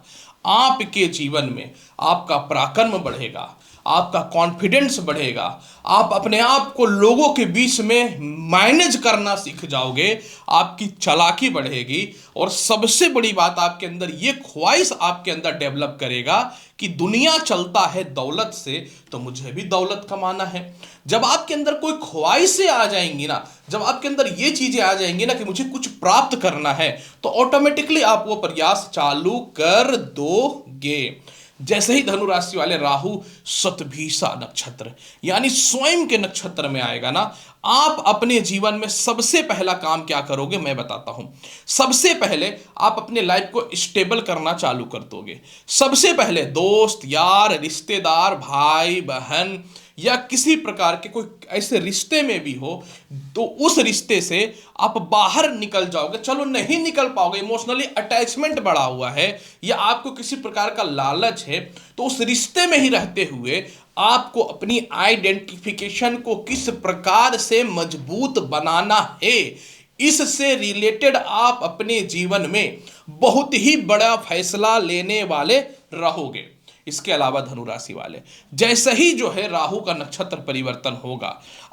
आपके जीवन में आपका पराक्रम बढ़ेगा, आपका कॉन्फिडेंस बढ़ेगा, आप अपने आप को लोगों के बीच में मैनेज करना सीख जाओगे, आपकी चालाकी बढ़ेगी, और सबसे बड़ी बात आपके अंदर ये ख्वाहिश आपके अंदर डेवलप करेगा कि दुनिया चलता है दौलत से, तो मुझे भी दौलत कमाना है। जब आपके अंदर कोई ख्वाहिशें आ जाएंगी ना, जब आपके अंदर ये चीजें आ जाएंगी ना कि मुझे कुछ प्राप्त करना है, तो ऑटोमेटिकली आप वो प्रयास चालू कर दोगे। जैसे ही धनु राशि वाले राहु शतभिषा नक्षत्र यानी स्वयं के नक्षत्र में आएगा ना, आप अपने जीवन में सबसे पहला काम क्या करोगे मैं बताता हूं। सबसे पहले आप अपने लाइफ को स्टेबल करना चालू कर दोगे। सबसे पहले दोस्त यार, रिश्तेदार, भाई बहन या किसी प्रकार के कोई ऐसे रिश्ते में भी हो, तो उस रिश्ते से आप बाहर निकल जाओगे। चलो नहीं निकल पाओगे, इमोशनली अटैचमेंट बढ़ा हुआ है या आपको किसी प्रकार का लालच है, तो उस रिश्ते में ही रहते हुए आपको अपनी आइडेंटिफिकेशन को किस प्रकार से मजबूत बनाना है, इससे रिलेटेड आप अपने जीवन में बहुत ही बड़ा फैसला लेने वाले रहोगे। इसके अलावा धनु राशि वाले, जैसे ही जो है राहु का नक्षत्र परिवर्तन होगा,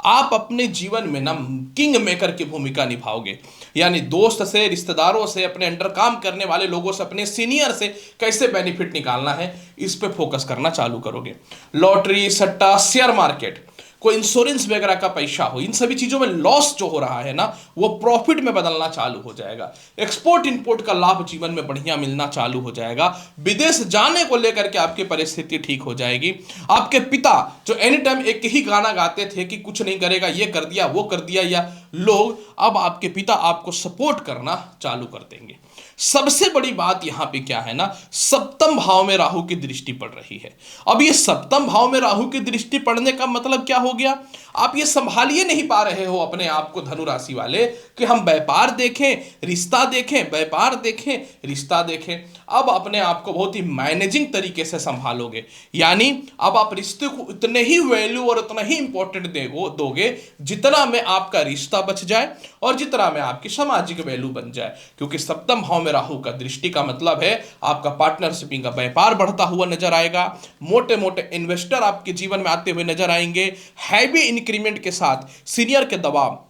आप अपने जीवन में ना किंग मेकर की भूमिका निभाओगे। यानी दोस्त से, रिश्तेदारों से, अपने अंडर काम करने वाले लोगों से, अपने सीनियर से कैसे बेनिफिट निकालना है, इस पे फोकस करना चालू करोगे। लॉटरी, सट्टा, शेयर मार्केट, कोई इंश्योरेंस वगैरह का पैसा हो, इन सभी चीजों में लॉस जो हो रहा है ना, वो प्रॉफिट में बदलना चालू हो जाएगा। एक्सपोर्ट इंपोर्ट का लाभ जीवन में बढ़िया मिलना चालू हो जाएगा। विदेश जाने को लेकर के आपकी परिस्थिति ठीक हो जाएगी। आपके पिता जो एनी टाइम एक ही गाना गाते थे कि कुछ नहीं करेगा, ये कर दिया, वो कर दिया, या लोग अब आपके पिता आपको सपोर्ट करना चालू कर देंगे। सबसे बड़ी बात यहां पे क्या है ना, सप्तम भाव में राहु की दृष्टि पड़ रही है। अब ये सप्तम भाव में राहु की दृष्टि पड़ने का मतलब क्या हो गया, आप ये संभालिए नहीं पा रहे हो अपने आप को धनु राशि वाले कि हम व्यापार देखें रिश्ता देखें, व्यापार देखें रिश्ता देखें। अब अपने आप को बहुत ही मैनेजिंग तरीके से संभालोगे, यानी अब आप रिश्ते को उतने ही वैल्यू और उतना ही इंपॉर्टेंट दोगे जितना में आपका रिश्ता बच जाए और जितना में आपकी सामाजिक वैल्यू बन जाए। क्योंकि सप्तम भाव में राहु का दृष्टि का मतलब है आपका पार्टनरशिपिंग का व्यापार बढ़ता हुआ नजर आएगा, मोटे मोटे इन्वेस्टर आपके जीवन में आते हुए नजर आएंगे, हैवी इंक्रीमेंट के साथ सीनियर के दबाव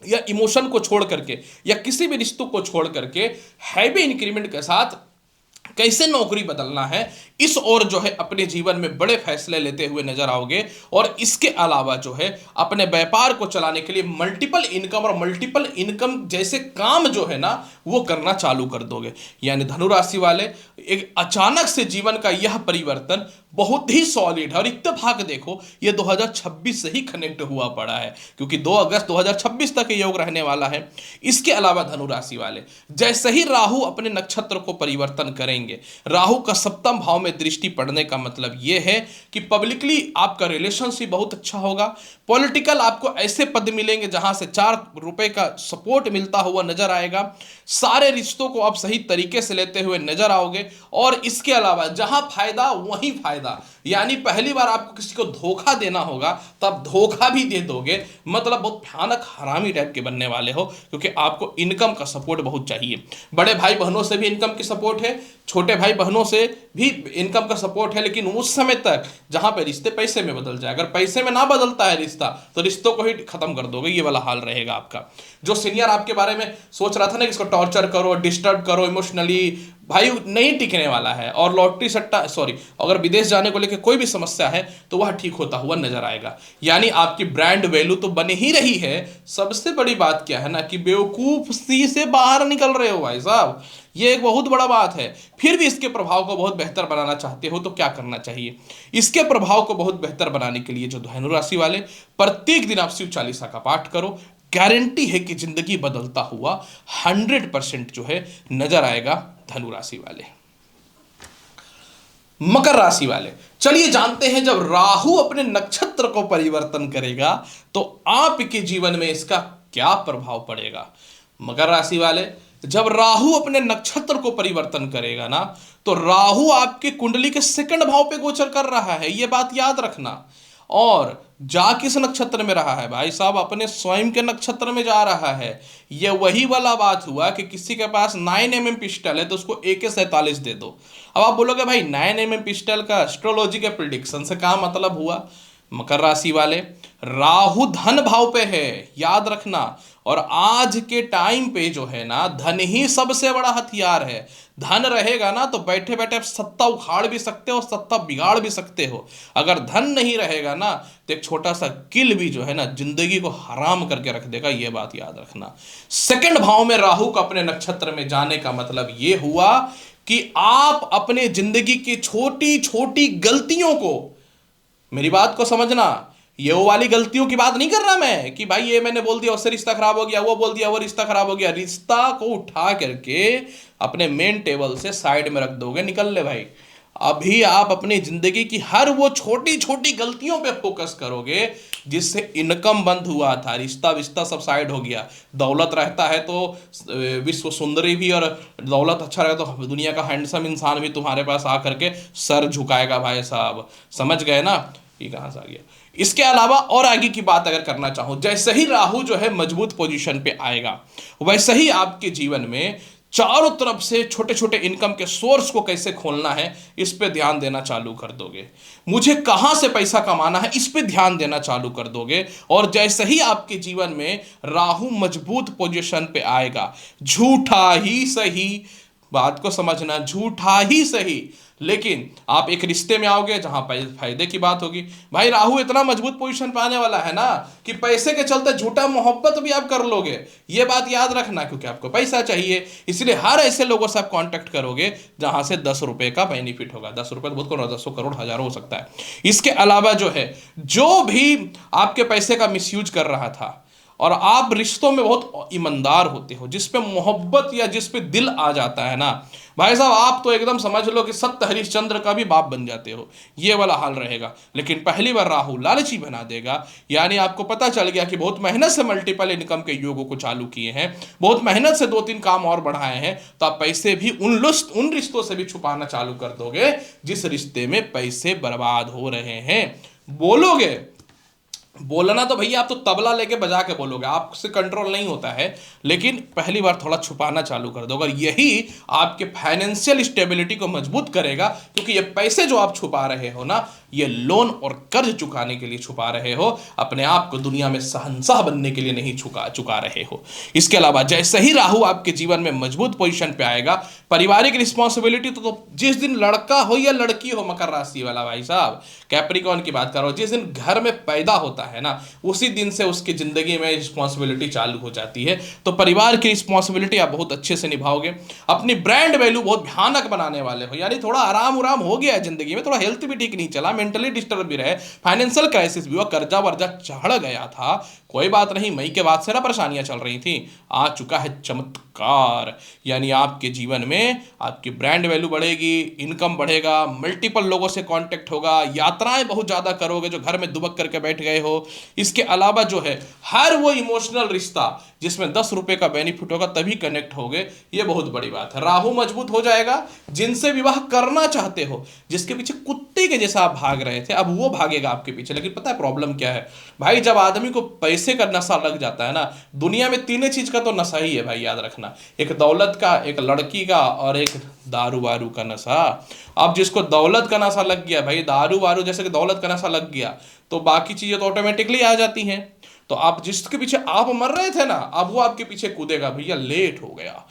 या इमोशन को छोड़ करके या किसी भी रिश्तों को छोड़ करके हैवी इंक्रीमेंट के साथ कैसे नौकरी बदलना है इस और जो है अपने जीवन में बड़े फैसले लेते हुए नजर आओगे। और इसके अलावा जो है अपने व्यापार को चलाने के लिए मल्टीपल इनकम और मल्टीपल इनकम जैसे काम जो है ना वो करना चालू कर दोगे। यानी धनु राशि वाले एक अचानक से जीवन का यह परिवर्तन बहुत ही सॉलिड है। और इत्तेफाक देखो ये 2026 से ही कनेक्ट हुआ पड़ा है, क्योंकि 2 अगस्त 2026 तक ये योग रहने वाला है। इसके अलावा धनु राशि वाले जैसे ही राहु अपने नक्षत्र को परिवर्तन करेंगे, राहु का सप्तम भाव में दृष्टि पड़ने का मतलब यह है कि पब्लिकली आपका रिलेशनशिप बहुत अच्छा होगा। पॉलिटिकल आपको ऐसे पद मिलेंगे जहां से 4 रुपए का सपोर्ट मिलता हुआ नजर आएगा। सारे रिश्तों को आप सही तरीके से लेते हुए नजर आओगे। और इसके अलावा जहां फायदा वहीं फायदा, यानी पहली बार आपको किसी को धोखा देना होगा तब धोखा भी दे दोगे, मतलब बहुत भयानक हरामी टाइप के बनने वाले हो, क्योंकि आपको इनकम का सपोर्ट बहुत चाहिए। बड़े भाई बहनों से भी इनकम की सपोर्ट है, छोटे भाई बहनों से भी इनकम का सपोर्ट है, लेकिन उस समय तक जहां पे रिश्ते पैसे में बदल जाए। अगर पैसे में ना बदलता है रिश्ता तो रिश्तों को ही खत्म कर दोगे, ये वाला हाल रहेगा आपका। जो सीनियर आपके बारे में सोच रहा था ना कि इसको टॉर्चर करो, डिस्टर्ब करो इमोशनली, भाई नहीं टिकने वाला है। और लॉटरी सट्टा अगर विदेश जाने को लेकर कोई भी समस्या है तो वह ठीक होता हुआ नजर आएगा। यानी आपकी ब्रांड वैल्यू तो बनी ही रही है। सबसे बड़ी बात क्या है ना कि बेवकूफी से बाहर निकल रहे हो भाई साहब, ये एक बहुत बड़ा बात है। फिर भी इसके प्रभाव को बहुत बेहतर बनाना चाहते हो तो क्या करना चाहिए, इसके प्रभाव को बहुत बेहतर बनाने के लिए जो धनु राशि वाले प्रत्येक दिन आप शिव चालीसा का पाठ करो, गारंटी है कि जिंदगी बदलता हुआ 100% जो है नजर आएगा धनु राशि वाले। मकर राशि वाले, चलिए जानते हैं जब राहु अपने नक्षत्र को परिवर्तन करेगा तो आपके जीवन में इसका क्या प्रभाव पड़ेगा। मकर राशि वाले, जब राहु अपने नक्षत्र को परिवर्तन करेगा ना तो राहु आपके कुंडली के सेकंड भाव पे गोचर कर रहा है, यह बात याद रखना। और जा किस नक्षत्र में रहा है भाई साहब, अपने स्वयं के नक्षत्र में जा रहा है। यह वही वाला बात हुआ कि किसी के पास 9mm पिस्टल है तो उसको AK-47 दे दो। अब आप बोलोगे भाई 9mm पिस्टल का एस्ट्रोलॉजी के प्रिडिक्शन से क्या मतलब हुआ। मकर राशि वाले, राहु धन भाव पे है, याद रखना। और आज के टाइम पे जो है ना धन ही सबसे बड़ा हथियार है। धन रहेगा ना तो बैठे बैठे आप सत्ता उखाड़ भी सकते हो, सत्ता बिगाड़ भी सकते हो। अगर धन नहीं रहेगा ना तो एक छोटा सा किल भी जो है ना जिंदगी को हराम करके रख देगा, यह बात याद रखना। सेकंड भाव में राहु का अपने नक्षत्र में जाने का मतलब यह हुआ कि आप अपने जिंदगी की छोटी छोटी गलतियों को, मेरी बात को समझना, ये वो वाली गलतियों की बात नहीं कर रहा मैं कि भाई ये मैंने बोल दिया उससे रिश्ता खराब हो गया, वो बोल दिया वो रिश्ता खराब हो गया। रिश्ता को उठा करके अपने मेन टेबल से साइड में रख दोगे, निकल ले भाई। अभी आप अपनी जिंदगी की हर वो छोटी छोटी गलतियों पे फोकस करोगे जिससे इनकम बंद हुआ था, रिश्ता विश्ता सब साइड हो गया। दौलत रहता है तो विश्व सुंदरी भी, और दौलत अच्छा रहे तो दुनिया का हैंडसम इंसान भी तुम्हारे पास आकर के सर झुकाएगा भाई साहब, समझ गए ना ये कहां से आ गया। इसके अलावा और आगे की बात अगर करना चाहूं, जैसे ही राहु जो है मजबूत पोजीशन पे आएगा वैसे ही आपके जीवन में चारों तरफ से छोटे छोटे इनकम के सोर्स को कैसे खोलना है इस पे ध्यान देना चालू कर दोगे। मुझे कहां से पैसा कमाना है इस पे ध्यान देना चालू कर दोगे। और जैसे ही आपके जीवन में राहु मजबूत पोजीशन पे आएगा, झूठा ही सही, बात को समझना, झूठा ही सही, लेकिन आप एक रिश्ते में आओगे जहां फायदे की बात होगी। भाई राहु इतना मजबूत पोजीशन पे आने वाला है ना कि पैसे के चलते झूठा मोहब्बत भी आप कर लोगे, ये बात याद रखना, क्योंकि आपको पैसा चाहिए। इसलिए हर ऐसे लोगों से आप कांटेक्ट करोगे जहां से 10 रुपए का बेनिफिट होगा। 10 रुपए तो बहुत करोड़, 10 करोड़, हजारों हो सकता है। इसके अलावा जो है जो भी आपके पैसे का मिसयूज कर रहा था और आप रिश्तों में बहुत ईमानदार होते हो, जिस पे मोहब्बत या जिस पे दिल आ जाता है ना भाई साहब, आप तो एकदम समझ लो कि सत्य हरिश्चंद्र का भी बाप बन जाते हो, ये वाला हाल रहेगा। लेकिन पहली बार राहु लालची बना देगा, यानी आपको पता चल गया कि बहुत मेहनत से मल्टीपल इनकम के योगों को चालू किए हैं, बहुत मेहनत से 2-3 काम और बढ़ाए हैं, तो आप पैसे भी उन रिश्तों से भी छुपाना चालू कर दोगे जिस रिश्ते में पैसे बर्बाद हो रहे हैं। बोलोगे, बोलना तो भैया आप तो तबला लेके बजा के बोलोगे, आपसे कंट्रोल नहीं होता है, लेकिन पहली बार थोड़ा छुपाना चालू कर दो, अगर यही आपके फाइनेंशियल स्टेबिलिटी को मजबूत करेगा। क्योंकि ये पैसे जो आप छुपा रहे हो ना, ये लोन और कर्ज चुकाने के लिए छुपा रहे हो, अपने आप को दुनिया में शहंशाह बनने के लिए नहीं चुका रहे हो। इसके अलावा जैसे ही राहु आपके जीवन में मजबूत पोजीशन पे आएगा, पारिवारिक रिस्पॉन्सिबिलिटी तो जिस दिन लड़का हो या लड़की हो, मकर राशि वाला भाई साहब, कैप्रिकॉर्न की बात करो, जिस दिन घर में पैदा होता है ना, उसी दिन से उसकी जिंदगी में रिस्पॉन्सिबिलिटी चालू हो जाती है। तो परिवार की रिस्पॉन्सिबिलिटी आप बहुत अच्छे से निभाओगे। अपनी ब्रांड वैल्यू बहुत भयानक बनाने वाले हो, यानी थोड़ा आराम उराम हो गया है जिंदगी में, थोड़ा हेल्थ भी ठीक नहीं चला, मेंटली डिस्टर्ब भी रहे, फाइनेंशियल क्राइसिस भी हुआ, कर्जा वर्जा चढ़ गया था, कोई बात नहीं, मई के बाद से ना परेशानियां चल रही थी, आ चुका है चमत्कार। यानी आपके जीवन में आपकी ब्रांड वैल्यू बढ़ेगी, इनकम बढ़ेगा, मल्टीपल लोगों से कांटेक्ट होगा, यात्राएं बहुत ज्यादा करोगे जो घर में दुबक करके बैठ गए हो। इसके अलावा जो है हर वो इमोशनल रिश्ता जिसमें 10 रुपए का बेनिफिट होगा तभी कनेक्ट होगे, ये बहुत बड़ी बात है। राहु मजबूत हो जाएगा, जिनसे विवाह करना चाहते हो, जिसके पीछे कुत्ते के जैसा आप भाग रहे थे, अब वो भागेगा आपके पीछे। लेकिन पता है प्रॉब्लम क्या है भाई, जब आदमी को पैसे का नशा लग जाता है ना, दुनिया में 3 चीज का तो नशा ही है भाई, याद रखना, एक दौलत का, एक लड़की का और एक दारू वारू का नशा। अब जिसको दौलत का नशा लग गया भाई, दारू वारू जैसे कि दौलत का नशा लग गया, तो बाकी चीजें तो ऑटोमेटिकली आ जाती हैं। तो आप जिसके पीछे आप मर रहे थे ना, अब वो आपके पीछे कूदेगा, भैया लेट हो गया,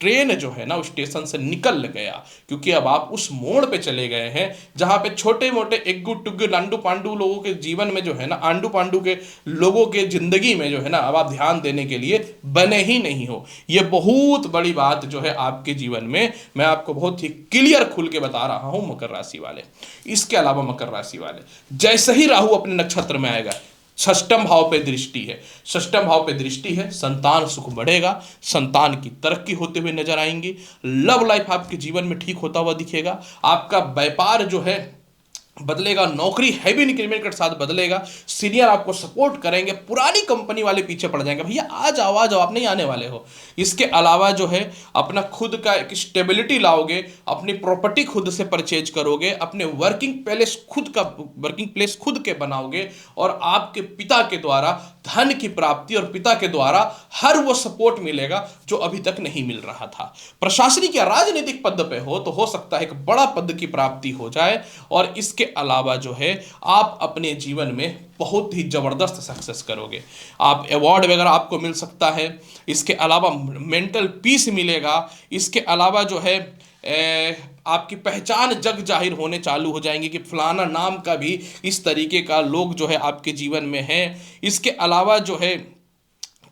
ट्रेन जो है ना उस स्टेशन से निकल गया, क्योंकि अब आप उस मोड़ पे चले गए हैं जहां पे छोटे मोटे इग्गू टुग्गू आंडू पांडू लोगों के जीवन में जो है ना, आंडू पांडू के लोगों के जिंदगी में जो है ना, अब आप ध्यान देने के लिए बने ही नहीं हो। ये बहुत बड़ी बात जो है आपके जीवन में, मैं आपको बहुत ही क्लियर खुल के बता रहा हूं मकर राशि वाले। इसके अलावा मकर राशि वाले, जैसे ही राहु अपने नक्षत्र में आएगा, षष्टम भाव पे दृष्टि है, षष्टम भाव पे दृष्टि है, संतान सुख बढ़ेगा, संतान की तरक्की होते हुए नजर आएंगी, लव लाइफ आपके जीवन में ठीक होता हुआ दिखेगा, आपका व्यापार जो है बदलेगा, नौकरी हैवी इंक्रीमेंट के साथ बदलेगा, सीनियर आपको सपोर्ट करेंगे, पुरानी कंपनी वाले पीछे पड़ जाएंगे, भैया आ जाओ आप नहीं आने वाले हो। इसके अलावा जो है अपना खुद का एक स्टेबिलिटी लाओगे, अपनी प्रॉपर्टी खुद से परचेज करोगे, अपने वर्किंग प्लेस खुद के बनाओगे, और आपके पिता के द्वारा धन की प्राप्ति और पिता के द्वारा हर वो सपोर्ट मिलेगा जो अभी तक नहीं मिल रहा था। प्रशासनिक या राजनीतिक पद पे हो तो हो सकता है एक बड़ा पद की प्राप्ति हो जाए, और इसके अलावा जो है आप अपने जीवन में बहुत ही जबरदस्त सक्सेस करोगे, आप अवार्ड वगैरह आपको मिल सकता है। इसके अलावा मेंटल पीस मिलेगा। इसके अलावा जो है आपकी पहचान जग जाहिर होने चालू हो जाएंगे कि फलाना नाम का भी इस तरीके का लोग जो है आपके जीवन में है। इसके अलावा जो है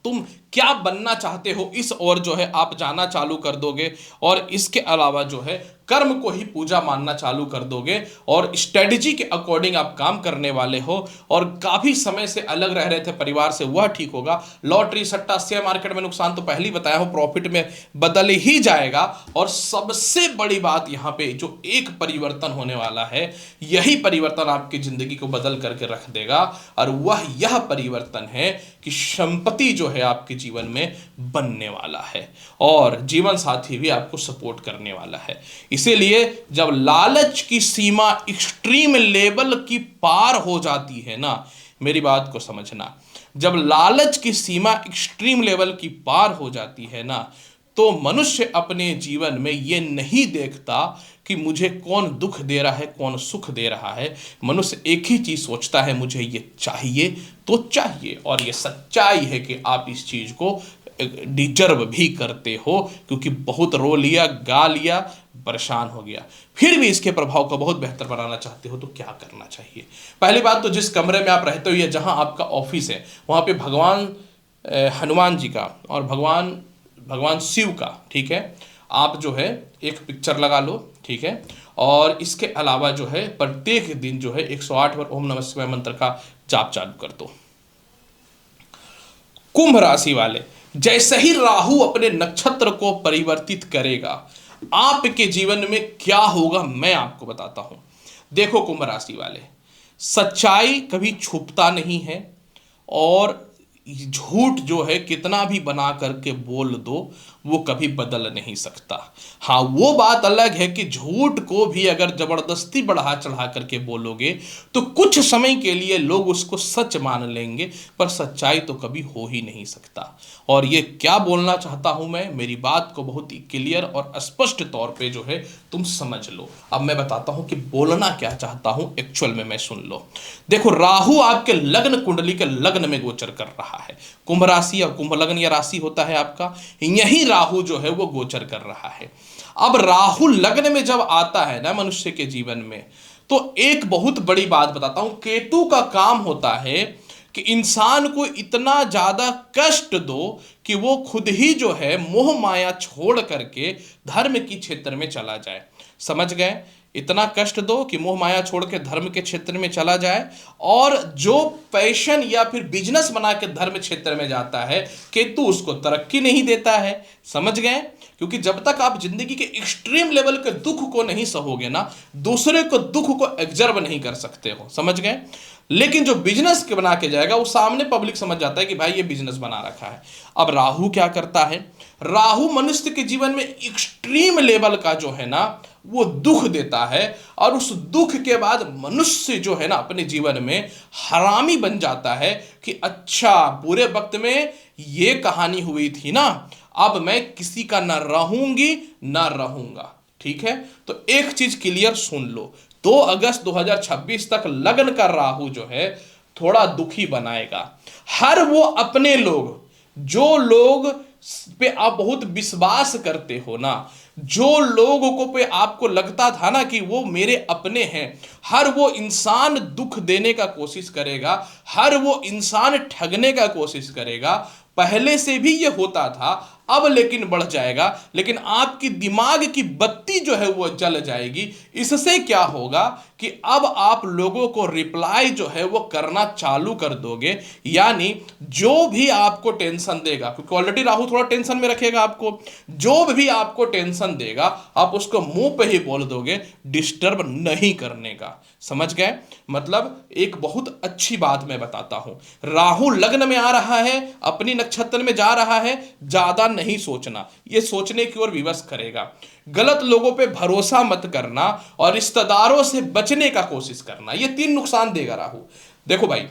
तुम क्या बनना चाहते हो इस ओर जो है आप जाना चालू कर दोगे, और इसके अलावा जो है कर्म को ही पूजा मानना चालू कर दोगे, और स्ट्रेटजी के अकॉर्डिंग आप काम करने वाले हो, और काफी समय से अलग रह रहे थे परिवार से, वह ठीक होगा। लॉटरी सट्टा शेयर मार्केट में नुकसान तो पहले ही बताया हूं, प्रॉफिट में बदल ही जाएगा। और सबसे बड़ी बात यहां पे जो एक परिवर्तन होने वाला है, यही परिवर्तन आपकी जिंदगी को बदल करके रख देगा, और वह यह परिवर्तन है कि संपत्ति जो है आपके जीवन में बनने वाला है, और जीवन साथी भी आपको सपोर्ट करने वाला है। इसीलिए जब लालच की सीमा एक्सट्रीम लेवल की पार हो जाती है ना, मेरी बात को समझना, जब लालच की सीमा एक्सट्रीम लेवल की पार हो जाती है ना, तो मनुष्य अपने जीवन में ये नहीं देखता कि मुझे कौन दुख दे रहा है, कौन सुख दे रहा है। मनुष्य एक ही चीज सोचता है, मुझे ये चाहिए तो चाहिए, और ये सच्चाई है कि आप इस चीज को डिजर्व भी करते हो, क्योंकि बहुत रो लिया, गा लिया, परेशान हो गया, फिर भी इसके प्रभाव को बहुत बेहतर बनाना चाहते हो तो क्या करना चाहिए। पहली बात तो जिस कमरे में आप रहते हो या जहां आपका ऑफिस है, वहां पे भगवान हनुमान जी का और भगवान शिव का, ठीक है, आप जो है एक पिक्चर लगा लो, ठीक है। और इसके अलावा जो है प्रत्येक दिन जो है 108 बार ओम नमः शिवाय मंत्र का जाप चालू कर दो। कुंभ राशि वाले, जैसे ही राहु अपने नक्षत्र को परिवर्तित करेगा आपके जीवन में क्या होगा मैं आपको बताता हूं। देखो कुंभ राशि वाले, सच्चाई कभी छुपता नहीं है, और झूठ जो है कितना भी बना करके बोल दो वो कभी बदल नहीं सकता। हाँ, वो बात अलग है कि झूठ को भी अगर जबरदस्ती बढ़ा चढ़ा करके बोलोगे तो कुछ समय के लिए लोग उसको सच मान लेंगे, पर सच्चाई तो कभी हो ही नहीं सकता। और ये क्या बोलना चाहता हूं मैं, मेरी बात को बहुत ही क्लियर और स्पष्ट तौर पे जो है तुम समझ लो। अब मैं बताता हूं कि बोलना क्या चाहता हूं एक्चुअल में, मैं सुन लो। देखो, राहु आपके लग्न कुंडली के लग्न में गोचर कर रहा है। कुंभ राशि या कुंभ लग्न या राशि होता है आपका, यही राहु जो है वो गोचर कर रहा है। अब राहु लग्न में जब आता है ना मनुष्य के जीवन में, तो एक बहुत बड़ी बात बताता हूं, केतु का काम होता है कि इंसान को इतना ज्यादा कष्ट दो कि वो खुद ही जो है मोह माया छोड़ करके धर्म की क्षेत्र में चला जाए। समझ गए? इतना कष्ट दो कि मोह माया छोड़ के धर्म के क्षेत्र में चला जाए, और जो पैशन या फिर बिजनेस बना के धर्म क्षेत्र में जाता है केतु उसको तरक्की नहीं देता है। समझ गए? क्योंकि जब तक आप जिंदगी के एक्सट्रीम लेवल के दुख को नहीं सहोगे ना, दूसरे को दुख को एग्जर्व नहीं कर सकते हो। समझ गए? लेकिन जो बिजनेस के बना के जाएगा वो सामने पब्लिक समझ जाता है कि भाई ये बिजनेस बना रखा है। अब राहु क्या करता है, राहु मनुष्य के जीवन में एक्सट्रीम लेवल का जो है ना वो दुख देता है, और उस दुख के बाद मनुष्य जो है ना अपने जीवन में हरामी बन जाता है कि अच्छा बुरे वक्त में ये कहानी हुई थी ना, अब मैं किसी का ना रहूंगी ना रहूंगा। ठीक है, तो एक चीज क्लियर सुन लो, 2 अगस्त 2026 तक लग्न का राहु जो है थोड़ा दुखी बनाएगा। हर वो अपने लोग, जो लोग पे आप बहुत विश्वास करते हो ना, जो लोगों को पे आपको लगता था ना कि वो मेरे अपने हैं, हर वो इंसान दुख देने का कोशिश करेगा, हर वो इंसान ठगने का कोशिश करेगा। पहले से भी ये होता था, अब लेकिन बढ़ जाएगा। लेकिन आपकी दिमाग की बत्ती जो है वो जल जाएगी। इससे क्या होगा कि अब आप लोगों को रिप्लाई जो है वो करना चालू कर दोगे, यानी जो भी आपको टेंशन देगा, क्योंकि ऑलरेडी राहु थोड़ा टेंशन में रखेगा आपको, जो भी आपको टेंशन देगा आप उसको मुंह पे ही बोल दोगे, डिस्टर्ब नहीं करने का। समझ गए? मतलब एक बहुत अच्छी बात मैं बताता हूं, राहु लग्न में आ रहा है, अपनी नक्षत्र में जा रहा है, ज्यादा नहीं सोचना, ये सोचने की ओर विवश करेगा। गलत लोगों पे भरोसा मत करना, और रिश्तेदारों से बचने का कोशिश करना, ये 3 नुकसान देगा राहु। देखो भाई,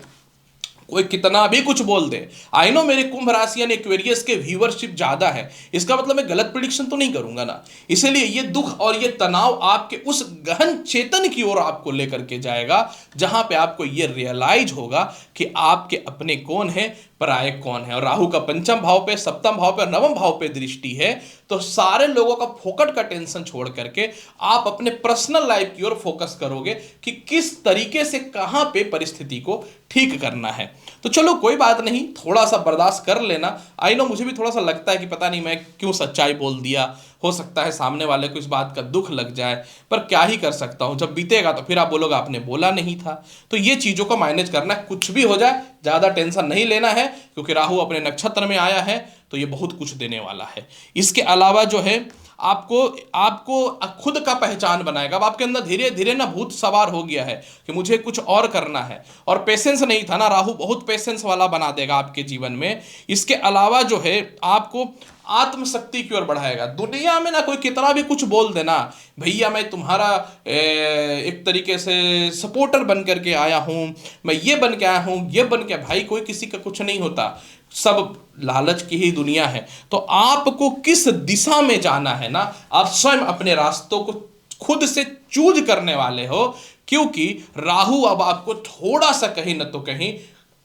कोई कितना भी कुछ बोल दे, आई नो मेरे कुंभ राशि यानी एक्वेरियस के व्यूअरशिप ज्यादा है, इसका मतलब मैं गलत प्रिडिक्शन तो नहीं करूंगा ना। इसलिए ये दुख और ये तनाव आपके उस गहन चेतन की ओर आपको लेकर के जाएगा, जहां पे आपको ये रियलाइज होगा कि आपके अपने कौन है, पराये कौन है। और राहु का पंचम भाव पे, सप्तम भाव पे और नवम भाव पे दृष्टि है, तो सारे लोगों का फोकट का टेंशन छोड़ करके आप अपने पर्सनल लाइफ की ओर फोकस करोगे कि किस तरीके से कहां पे परिस्थिति को ठीक करना है। तो चलो कोई बात नहीं, थोड़ा सा बर्दाश्त कर लेना। आई नो मुझे भी थोड़ा सा लगता है कि पता नहीं मैं क्यों सच्चाई बोल दिया, हो सकता है सामने वाले को इस बात का दुख लग जाए, पर क्या ही कर सकता हूं, जब बीतेगा तो फिर आप बोलोगे आपने बोला नहीं था। तो ये चीजों को मैनेज करना है, कुछ भी हो जाए ज्यादा टेंशन नहीं लेना है, क्योंकि राहु अपने नक्षत्र में आया है तो ये बहुत कुछ देने वाला है। इसके अलावा जो है आपको आपको खुद का पहचान बनाएगा। अब आपके अंदर धीरे धीरे ना भूत सवार हो गया है कि मुझे कुछ और करना है, और पेशेंस नहीं था ना, राहु बहुत पेशेंस वाला बना देगा आपके जीवन में। इसके अलावा जो है आपको आत्मशक्ति की ओर बढ़ाएगा। दुनिया में ना कोई कितना भी कुछ बोल देना, भैया मैं तुम्हारा एक तरीके से सपोर्टर बन करके आया हूँ, मैं ये बन के आया हूँ, ये बन के, भाई कोई किसी का कुछ नहीं होता, सब लालच की ही दुनिया है। तो आपको किस दिशा में जाना है ना, आप स्वयं अपने रास्तों को खुद से चूज करने वाले हो, क्योंकि राहु अब आपको थोड़ा सा कहीं न तो कहीं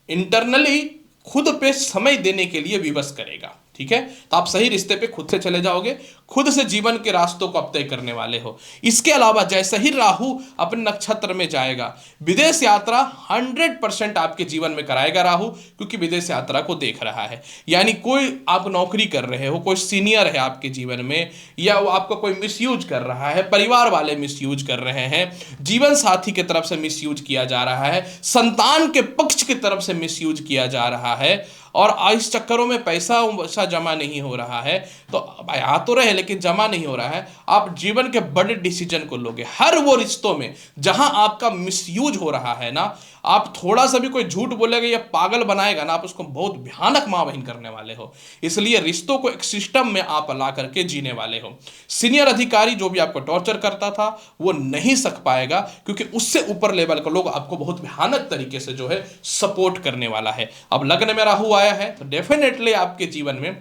इंटरनली खुद पे समय देने के लिए विवश करेगा। ठीक है, तो आप सही रिश्ते पे खुद से चले जाओगे, खुद से जीवन के रास्तों को आप तय करने वाले हो। इसके अलावा जैसे ही राहु अपने नक्षत्र में जाएगा, विदेश यात्रा 100% आपके जीवन में कराएगा राहु, क्योंकि विदेश यात्रा को देख रहा है। यानी कोई आप नौकरी कर रहे हो, कोई सीनियर है आपके जीवन में, या वो आपका कोई मिसयूज कर रहा है, परिवार वाले मिसयूज कर रहे हैं, जीवन साथी की तरफ से मिसयूज किया जा रहा है, संतान के पक्ष की तरफ से मिसयूज किया जा रहा है, और इस चक्करों में पैसा वैसा जमा नहीं हो रहा है, तो आ तो रहे लेकिन जमा नहीं हो रहा है, आप जीवन के बड़े डिसीजन को लोगे। हर वो रिश्तों में जहां आपका मिसयूज हो रहा है ना, आप थोड़ा सा भी कोई झूठ बोलेगा या पागल बनाएगा ना, आप उसको बहुत भयानक मां बहन करने वाले हो। इसलिए रिश्तों को एक सिस्टम में आप ला करके जीने वाले हो। सीनियर अधिकारी जो भी आपको टॉर्चर करता था वो नहीं सक पाएगा, क्योंकि उससे ऊपर लेवल के लोग आपको बहुत भयानक तरीके से जो है सपोर्ट करने वाला है। अब लग्न में राहु आया है तो डेफिनेटली आपके जीवन में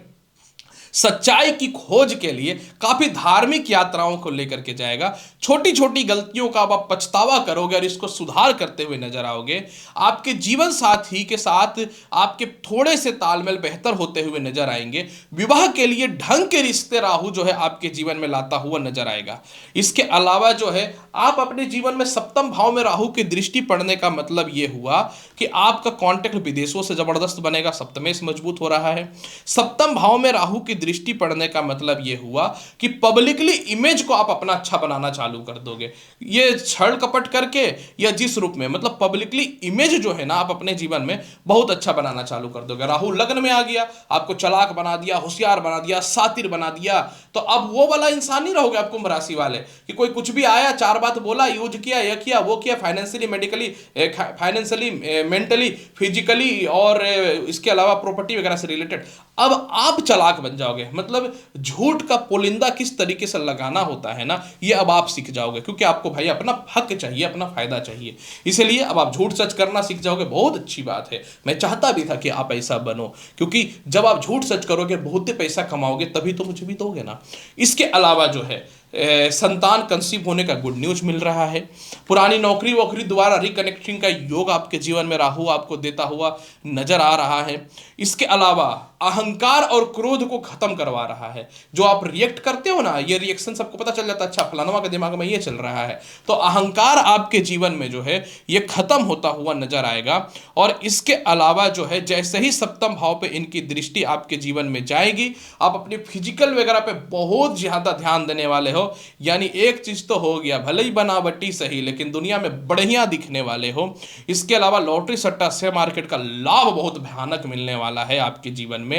सच्चाई की खोज के लिए काफी धार्मिक यात्राओं को लेकर के जाएगा। छोटी छोटी गलतियों का अब आप पछतावा करोगे और इसको सुधार करते हुए नजर आओगे। आपके जीवन साथी के साथ आपके थोड़े से तालमेल बेहतर होते हुए नजर आएंगे। विवाह के लिए ढंग के रिश्ते राहु जो है आपके जीवन में लाता हुआ नजर आएगा। इसके अलावा जो है आप अपने जीवन में सप्तम भाव में राहु की दृष्टि पड़ने का मतलब यह हुआ कि आपका कांटेक्ट विदेशों से जबरदस्त बनेगा, सप्तमेश मजबूत हो रहा है। सप्तम भाव में राहु की दृष्टि पड़ने का मतलब यह हुआ कि पब्लिकली इमेज को आप अपना अच्छा बनाना चालू कर दोगे। ये छल कपट करके या जिस रूप में, मतलब पब्लिकली इमेज जो है ना आप अपने जीवन में बहुत अच्छा बनाना चालू कर दोगे। राहु लग्न में आ गया, आपको चालाक बना दिया, होशियार बना दिया, सातिर बना दिया, तो अब वो वाला इंसान नहीं रहोगे आप कुंभ राशि वाले कि कोई कुछ भी आया, चार बात बोला, यूज किया, यह किया, वो किया, financially, medically, financially, mentally, physically और इसके अलावा प्रॉपर्टी वगैरह से रिलेटेड। अब आप चालाक बन जाओगे, मतलब झूठ का पुलिंदा किस तरीके से लगाना होता है ना, ये अब आप सीख जाओगे, क्योंकि आपको भाई अपना हक चाहिए, अपना फायदा चाहिए। इसलिए अब आप झूठ सच करना सीख जाओगे। बहुत अच्छी बात है, मैं चाहता भी था कि आप ऐसा बनो, क्योंकि जब आप झूठ सच करोगे, बहुत ही पैसा कमाओगे, तभी तो मुझे भी दोगे ना। इसके अलावा जो है संतान कंसीव होने का गुड न्यूज मिल रहा है। पुरानी नौकरी वोकरी दोबारा रिकनेक्टिंग का योग आपके जीवन में राहु आपको देता हुआ नजर आ रहा है। इसके अलावा अहंकार और क्रोध को खत्म करवा रहा है। जो आप रिएक्ट करते हो ना, ये रिएक्शन सबको पता चल जाता है, अच्छा फलानवा के दिमाग में ये चल रहा है, तो अहंकार आपके जीवन में जो है ये खत्म होता हुआ नजर आएगा। और इसके अलावा जो है जैसे ही सप्तम भाव पे इनकी दृष्टि आपके जीवन में जाएगी, आप अपने फिजिकल वगैरह पे बहुत ज्यादा ध्यान देने वाले हो। यानी एक चीज तो हो गया, भले ही बनावटी सही, लेकिन दुनिया में बढ़िया दिखने वाले हो। इसके अलावा लॉटरी सट्टा शेयर मार्केट का लाभ बहुत भयानक मिलने वाला है आपके जीवन में।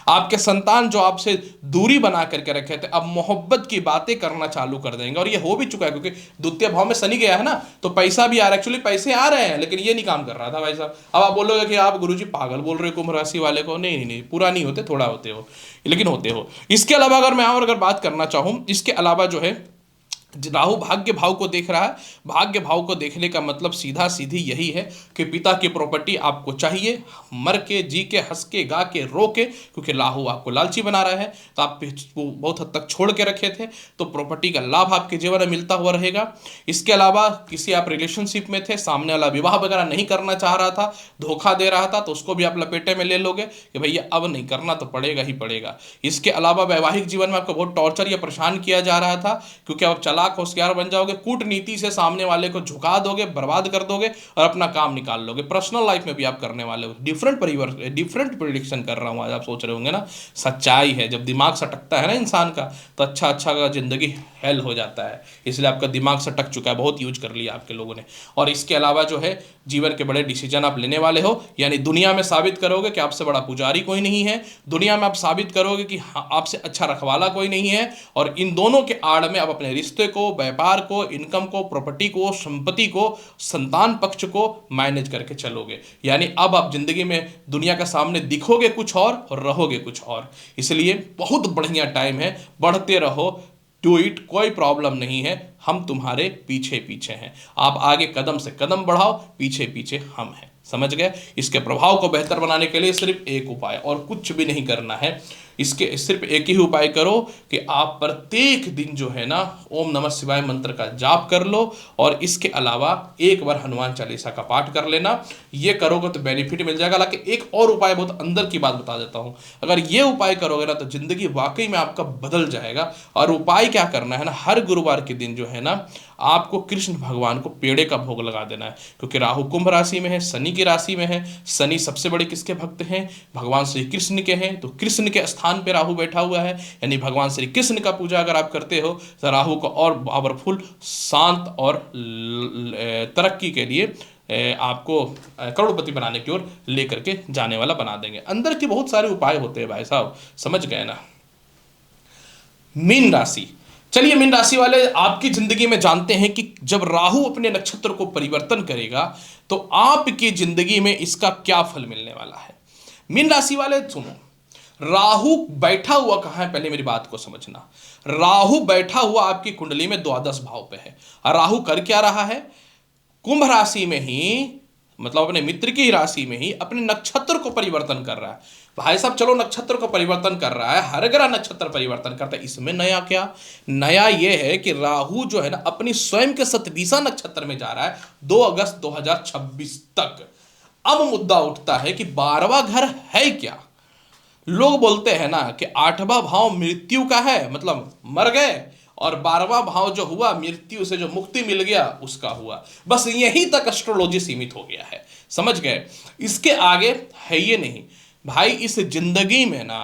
आपके संतान जो आपसे दूरी बना करके रखे थे, अब मोहब्बत की बातें करना चालू कर देंगे, और ये हो भी चुका है, क्योंकि द्वितीय भाव में शनि गया है ना, तो पैसा भी आ रहा है। एक्चुअली पैसे आ रहे हैं, लेकिन ये नहीं काम कर रहा था भाई साहब। अब आप बोलोगे कि आप गुरुजी पागल बोल रहे हो कुंभ राशि वाले को। नहीं नहीं नहीं, पूरा नहीं होते, थोड़ा होते हो, लेकिन होते हो। इसके अलावा अगर मैं और अगर बात करना चाहूं, इसके अलावा जो है राहु भाग्य भाव को देख रहा है। भाग्य भाव को देखने का मतलब सीधा सीधी यही है कि पिता की प्रॉपर्टी आपको चाहिए, मर के, जी के, हंस के, गा के, रो के, क्योंकि राहु आपको लालची बना रहा है, तो आप बहुत हद तक छोड़ के रखे थे, तो प्रॉपर्टी का लाभ आपके जीवन में मिलता हुआ रहेगा। इसके अलावा किसी आप रिलेशनशिप में थे, सामने वाला विवाह वगैरह नहीं करना चाह रहा था, धोखा दे रहा था, तो उसको भी आप लपेटे में ले लोगे कि भैया अब नहीं करना तो पड़ेगा ही पड़ेगा। इसके अलावा वैवाहिक जीवन में आपको बहुत टॉर्चर या परेशान किया जा रहा था, क्योंकि आप चलाक होशियार बन जाओगे, कूटनीति से सामने वाले को झुका दोगे, बर्बाद कर दोगे और अपना काम निकाल लोगे। पर्सनल लाइफ में भी आप करने वाले हो। डिफरेंट प्रिडिक्शन कर रहा हूं आज। आप सोच रहे होंगे ना, सच्चाई है, जब दिमाग सटकता है ना इंसान का, तो अच्छा का जिंदगी हेल हो जाता है। इसलिए आपका दिमाग सटक चुका है, बहुत यूज कर लिया आपके लोगों ने। और इसके अलावा जो है जीवन के बड़े डिसीजन आप लेने वाले हो, यानी दुनिया में साबित करोगे कि आपसे बड़ा पुजारी कोई नहीं है, दुनिया में आप साबित करोगे कि आपसे अच्छा रखवाला कोई नहीं है, और इन दोनों के आड़ में आप अपने रिश्ते को, व्यापार को, इनकम को, प्रॉपर्टी को, संपत्ति को, संतान पक्ष को मैनेज करके चलोगे। यानी अब आप जिंदगी में दुनिया के सामने दिखोगे कुछ और रहोगे कुछ और। इसलिए बहुत बढ़िया टाइम है, बढ़ते रहो, डू इट, कोई प्रॉब्लम नहीं है, हम तुम्हारे पीछे पीछे हैं। आप आगे कदम से कदम बढ़ाओ, पीछे पीछे हम हैं। समझ गए? इसके प्रभाव को बेहतर बनाने के लिए सिर्फ एक उपाय, और कुछ भी नहीं करना है। इसके सिर्फ एक ही उपाय करो कि आप प्रत्येक दिन जो है ना ओम नमः शिवाय मंत्र का जाप कर लो, और इसके अलावा एक बार हनुमान चालीसा का पाठ कर लेना। ये करोगे तो बेनिफिट मिल जाएगा। हालांकि एक और उपाय, बहुत अंदर की बात बता देता हूँ, अगर ये उपाय करोगे ना तो जिंदगी वाकई में आपका बदल जाएगा। और उपाय क्या करना है ना, हर गुरुवार के दिन जो है ना आपको कृष्ण भगवान को पेड़े का भोग लगा देना है, क्योंकि राहु कुंभ राशि में है, शनि की राशि में है। शनि सबसे बड़े किसके भक्त हैं? भगवान श्री कृष्ण के हैं। तो कृष्ण के स्थान पे राहु बैठा हुआ है, यानी भगवान श्री कृष्ण का पूजा अगर आप करते हो तो राहु को और पावरफुल, शांत और तरक्की के लिए आपको करोड़पति बनाने की ओर लेकर के जाने वाला बना देंगे। अंदर के बहुत सारे उपाय होते हैं भाई साहब, समझ गए ना। मीन राशि, चलिए मीन राशि वाले आपकी जिंदगी में जानते हैं कि जब राहु अपने नक्षत्र को परिवर्तन करेगा तो आपकी जिंदगी में इसका क्या फल मिलने वाला है। मीन राशि वाले सुनो, राहु बैठा हुआ कहां है, पहले मेरी बात को समझना। राहु बैठा हुआ आपकी कुंडली में द्वादश भाव पे है। और राहु कर क्या रहा है, कुंभ राशि में ही, मतलब अपने मित्र की राशि में ही अपने नक्षत्र को परिवर्तन कर रहा है। भाई साहब चलो नक्षत्र को परिवर्तन कर रहा है, हर ग्रह नक्षत्र परिवर्तन करता है, इसमें नया क्या, नया यह है कि राहु जो है ना अपनी स्वयं के सतदिशा नक्षत्र में जा रहा है 2 अगस्त 2026 तक। अब मुद्दा उठता है कि 12वां घर है क्या। लोग बोलते हैं ना कि 8वां भाव मृत्यु का है, मतलब मर गए, और 12वां भाव जो हुआ मृत्यु से जो मुक्ति मिल गया उसका हुआ। बस यहीं तक एस्ट्रोलॉजी सीमित हो गया है, समझ गए, इसके आगे है ये नहीं। भाई इस जिंदगी में ना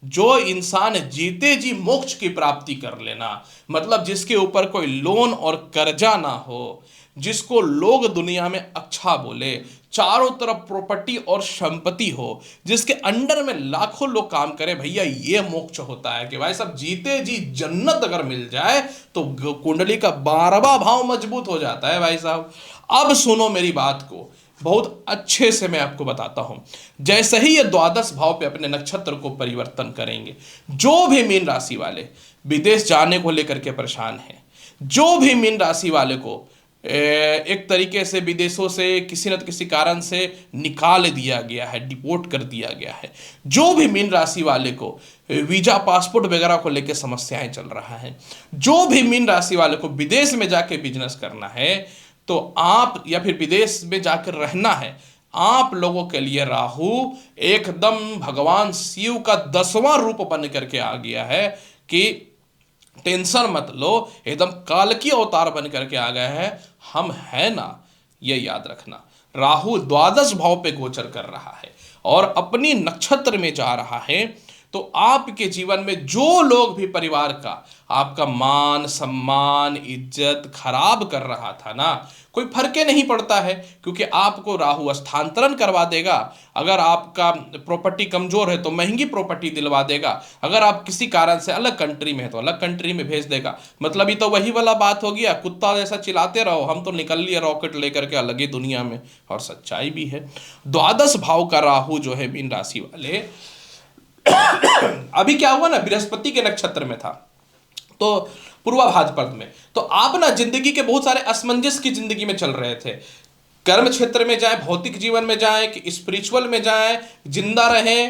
जो इंसान जीते जी मोक्ष की प्राप्ति कर लेना, मतलब जिसके ऊपर कोई लोन और कर्जा ना हो, जिसको लोग दुनिया में अच्छा बोले, चारों तरफ प्रॉपर्टी और संपत्ति हो, जिसके अंडर में लाखों लोग काम करें, भैया ये मोक्ष होता है कि भाई सब जीते जी जन्नत अगर मिल जाए तो कुंडली का 12वां भाव मजबूत हो जाता है भाई साहब। अब सुनो मेरी बात को बहुत अच्छे से मैं आपको बताता हूं। जैसे ही ये द्वादश भाव पे अपने नक्षत्र को परिवर्तन करेंगे, जो भी मीन राशि वाले विदेश जाने को लेकर के परेशान हैं, जो भी मीन राशि वाले को एक तरीके से विदेशों से किसी न किसी कारण से निकाल दिया गया है, डिपोर्ट कर दिया गया है, जो भी मीन राशि वाले को वीजा पासपोर्ट वगैरह को लेकर समस्याएं चल रहा है, जो भी मीन राशि वाले को विदेश में जाके बिजनेस करना है तो आप, या फिर विदेश में जाकर रहना है, आप लोगों के लिए राहु एकदम भगवान शिव का 10वां रूप बन करके आ गया है कि टेंशन मत लो, एकदम कालकी अवतार बन करके आ गए हैं हम, है ना, ये याद रखना। राहु द्वादश भाव पे गोचर कर रहा है और अपनी नक्षत्र में जा रहा है, तो आपके जीवन में जो लोग भी परिवार का आपका मान सम्मान इज्जत खराब कर रहा था ना, कोई फर्क नहीं पड़ता है, क्योंकि आपको राहु स्थानांतरण करवा देगा। अगर आपका प्रॉपर्टी कमजोर है तो महंगी प्रॉपर्टी दिलवा देगा, अगर आप किसी कारण से अलग कंट्री में है तो अलग कंट्री में भेज देगा। मतलब ये तो वही वाला बात हो गया, कुत्ता जैसा चिल्लाते रहो, हम तो निकल लिए रॉकेट लेकर के अलग ही दुनिया में। और सच्चाई भी है। द्वादश भाव का राहु जो है मीन राशि वाले अभी क्या हुआ ना, बृहस्पति के नक्षत्र में था तो पूर्वाभाद्र पद में, तो आप ना जिंदगी के बहुत सारे असमंजस की जिंदगी में चल रहे थे। कर्म क्षेत्र में जाए, भौतिक जीवन में जाए कि स्पिरिचुअल में जाए, जिंदा रहे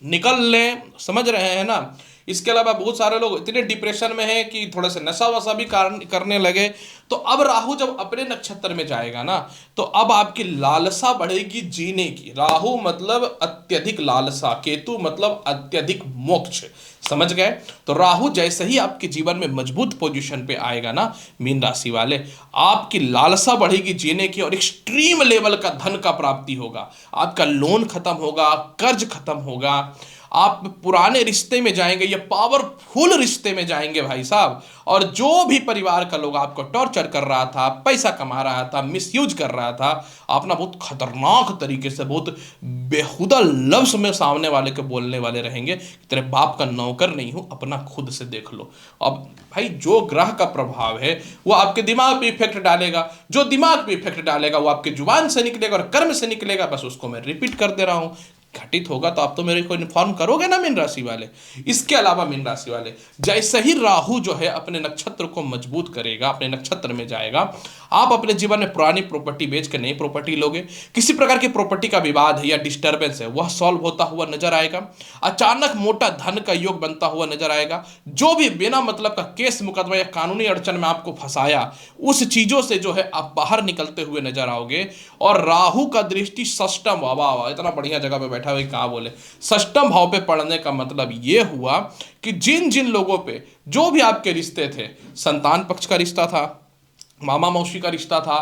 निकल लें, समझ रहे हैं ना। इसके अलावा बहुत सारे लोग इतने डिप्रेशन में हैं कि थोड़ा सा नशा वशा भी करने लगे। तो अब राहु जब अपने नक्षत्र में जाएगा ना, तो अब आपकी लालसा बढ़ेगी जीने की। राहु मतलब अत्यधिक लालसा, केतु मतलब अत्यधिक मोक्ष, समझ गए। तो राहु जैसे ही आपके जीवन में मजबूत पोजीशन पे आएगा ना मीन राशि वाले, आपकी लालसा बढ़ेगी जीने की और एक्सट्रीम लेवल का धन का प्राप्ति होगा। आपका लोन खत्म होगा, कर्ज खत्म होगा, आप पुराने रिश्ते में जाएंगे या पावरफुल रिश्ते में जाएंगे भाई साहब। और जो भी परिवार का लोग आपको टॉर्चर कर रहा था, पैसा कमा रहा था, मिसयूज कर रहा था, आप ना बहुत खतरनाक तरीके से, बहुत बेहुदा लफ्ज में सामने वाले के बोलने वाले रहेंगे, तेरे बाप का नौकर नहीं हूं, अपना खुद से देख लो। अब भाई जो ग्रह का प्रभाव है वो आपके दिमाग पे इफेक्ट डालेगा, जो दिमाग पे इफेक्ट डालेगा वो आपके जुबान से निकलेगा और कर्म से निकलेगा। बस उसको मैं रिपीट कर दे रहा हूं, घटित होगा तो आप तो मेरे को इन्फॉर्म करोगे ना मीन राशि वाले। इसके अलावा मीन राशि वाले जैसे ही राहु जो है अपने नक्षत्र को मजबूत करेगा, अपने नक्षत्र में जाएगा, आप अपने जीवन में पुरानी प्रॉपर्टी बेच के नई प्रॉपर्टी लोगे। किसी प्रकार की प्रॉपर्टी का विवाद है या डिस्टर्बेंस है वह सॉल्व होता हुआ नजर आएगा। अचानक मोटा धन का योग बनता हुआ नजर आएगा। जो भी बिना मतलब का केस मुकदमा या कानूनी अड़चन में आपको फंसाया, उस चीजों से जो है आप बाहर निकलते हुए नजर आओगे। और राहु का दृष्टि षष्टम, वाह इतना बढ़िया जगह पे बैठा हुआ, कहा बोले षष्टम भाव पे पढ़ने का मतलब ये हुआ कि जिन जिन लोगों पे जो भी आपके रिश्ते थे, संतान पक्ष का रिश्ता था, मामा मौसी का रिश्ता था,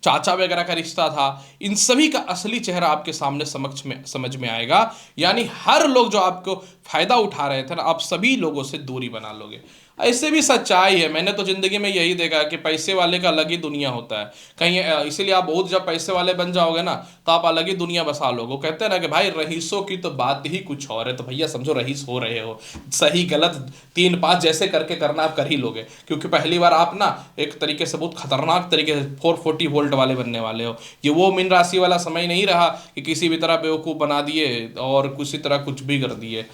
चाचा वगैरह का रिश्ता था, इन सभी का असली चेहरा आपके सामने समझ में आएगा। यानी हर लोग जो आपको फायदा उठा रहे थे ना, आप सभी लोगों से दूरी बना लोगे। ऐसे भी सच्चाई है, मैंने तो जिंदगी में यही देखा कि पैसे वाले का अलग ही दुनिया होता है कहीं। इसीलिए आप बहुत जब पैसे वाले बन जाओगे ना, तो आप अलग ही दुनिया बसा लोगे। वो कहते हैं ना कि भाई रईसों की तो बात ही कुछ और है, तो भैया समझो रईस हो रहे हो, सही गलत 3-5 जैसे करके करना आप कर ही लोगे, क्योंकि पहली बार आप ना एक तरीके से बहुत खतरनाक तरीके से 440 वोल्ट वाले बनने वाले हो। ये वो मीन राशि वाला समय नहीं रहा कि किसी भी तरह बेवकूफ़ बना दिए और किसी तरह कुछ भी कर दिए।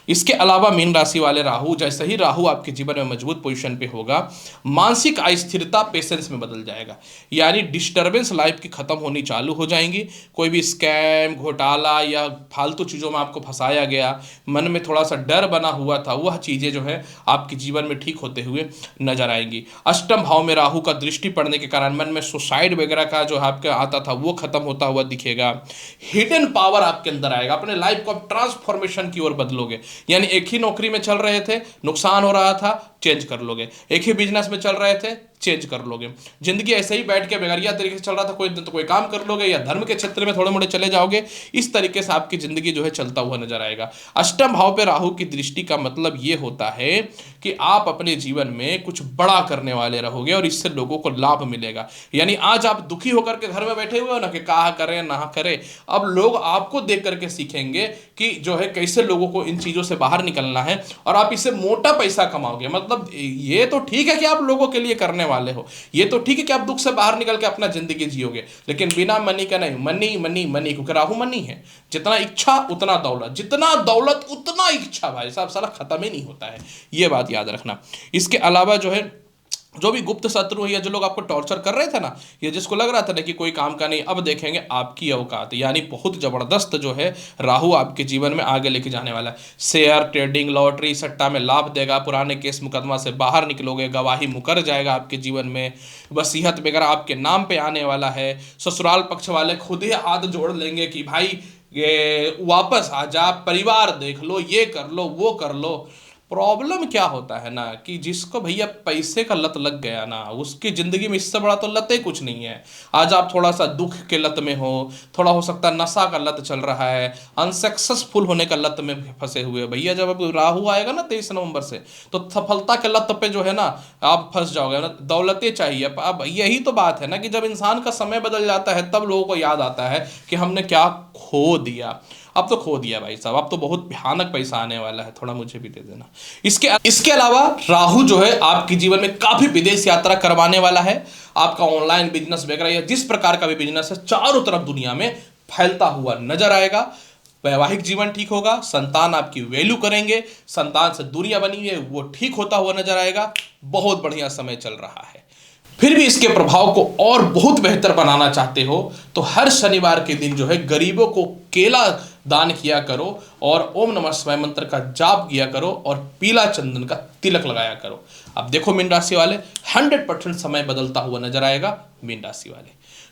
इसके अलावा मीन राशि वाले राहु, जैसे ही राहु आपके जीवन में मजबूत पोजीशन पे होगा, मानसिक अस्थिरता पेशेंस में बदल जाएगा। यानी डिस्टरबेंस लाइफ की खत्म होनी चालू हो जाएंगी। कोई भी स्कैम, घोटाला या फालतू चीज़ों में आपको फंसाया गया, मन में थोड़ा सा डर बना हुआ था, वह चीज़ें जो है आपके जीवन में ठीक होते हुए नजर आएंगी। अष्टम भाव में राहु का दृष्टि पड़ने के कारण मन में सुसाइड वगैरह का जो आपका आता था वो खत्म होता हुआ दिखेगा। हिडन पावर आपके अंदर आएगा, अपने लाइफ को आप ट्रांसफॉर्मेशन की ओर बदलोगे। यानी एक ही नौकरी में चल रहे थे, नुकसान हो रहा था, चेंज कर लोगे। एक ही बिजनेस में चल रहे थे, चेंज कर लोगे। जिंदगी ऐसे ही बैठ के बेगरिया तरीके से चल रहा था, कोई दिन तो कोई काम कर लोगे, या धर्म के क्षेत्र में थोड़े मोड़े चले जाओगे। इस तरीके से आपकी जिंदगी जो है चलता हुआ नजर आएगा। अष्टम भाव पे राहु की दृष्टि का मतलब ये होता है कि आप अपने जीवन में कुछ बड़ा करने वाले रहोगे और इससे लोगों को लाभ मिलेगा। यानी आज आप दुखी होकर के घर में बैठे हुए हो ना कि कहा करें ना करें, अब लोग आपको देख करके सीखेंगे कि जो है कैसे लोगों को इन चीजों से बाहर निकलना है, और आप इससे मोटा पैसा कमाओगे। मतलब ये तो ठीक है कि आप लोगों के लिए करने वाले हो, ये तो ठीक है कि आप दुख से बाहर निकल के अपना जिंदगी जियोगे, लेकिन बिना मनी का नहीं। मनी मनी मनी, क्योंकि राहु मनी है। जितना इच्छा उतना दौलत, जितना दौलत उतना इच्छा, भाई साहब साला खत्म ही नहीं होता है, ये बात याद रखना। इसके अलावा जो है जो भी गुप्त शत्रु है या जो लोग आपको टॉर्चर कर रहे थे ना, ये जिसको लग रहा था ना कि कोई काम का नहीं, अब देखेंगे आपकी औकात। यानी बहुत जबरदस्त जो है राहु आपके जीवन में आगे लेके जाने वाला है। शेयर ट्रेडिंग, लॉटरी, सट्टा में लाभ देगा। पुराने केस मुकदमा से बाहर निकलोगे, गवाही मुकर जाएगा आपके जीवन में। वसीयत वगैरह आपके नाम पे आने वाला है। ससुराल पक्ष वाले खुद ही हाथ जोड़ लेंगे कि भाई ये वापस आ जा, परिवार देख लो, ये कर लो, वो कर लो। प्रॉब्लम क्या होता है ना कि जिसको भैया पैसे का लत लग गया ना, उसकी जिंदगी में इससे बड़ा तो लत ही कुछ नहीं है। आज आप थोड़ा सा दुख के लत में हो, थोड़ा हो सकता है नशा का लत चल रहा है, अनसक्सेसफुल होने का लत में फंसे हुए भैया, जब अब राहु आएगा ना 23 नवंबर से, तो सफलता के लत पे जो है ना आप फंस जाओगे ना। दौलतें चाहिए। अब यही तो बात है ना कि जब इंसान का समय बदल जाता है तब लोगों को याद आता है कि हमने क्या खो दिया। अब तो खो दिया भाई साहब, अब तो बहुत भयानक पैसा आने वाला है, थोड़ा मुझे भी दे देना। इसके अलावा राहु जो है आपके जीवन में काफी विदेश यात्रा करवाने वाला है। आपका ऑनलाइन बिजनेस वगैरह या जिस प्रकार का भी बिजनेस है, चारों तरफ दुनिया में फैलता हुआ नजर आएगा। वैवाहिक जीवन ठीक होगा, संतान आपकी वैल्यू करेंगे, संतान से दूरियां बनी है वो ठीक होता हुआ नजर आएगा। बहुत बढ़िया समय चल रहा है। फिर भी इसके प्रभाव को और बहुत बेहतर बनाना चाहते हो तो हर शनिवार के दिन जो है गरीबों को केला दान किया करो, और ओम नमः शिवाय मंत्र का जाप किया करो, और पीला चंदन का तिलक लगाया करो। अब देखो मीन राशि वाले, 100% समय बदलता हुआ नजर आएगा मीन राशि वाले।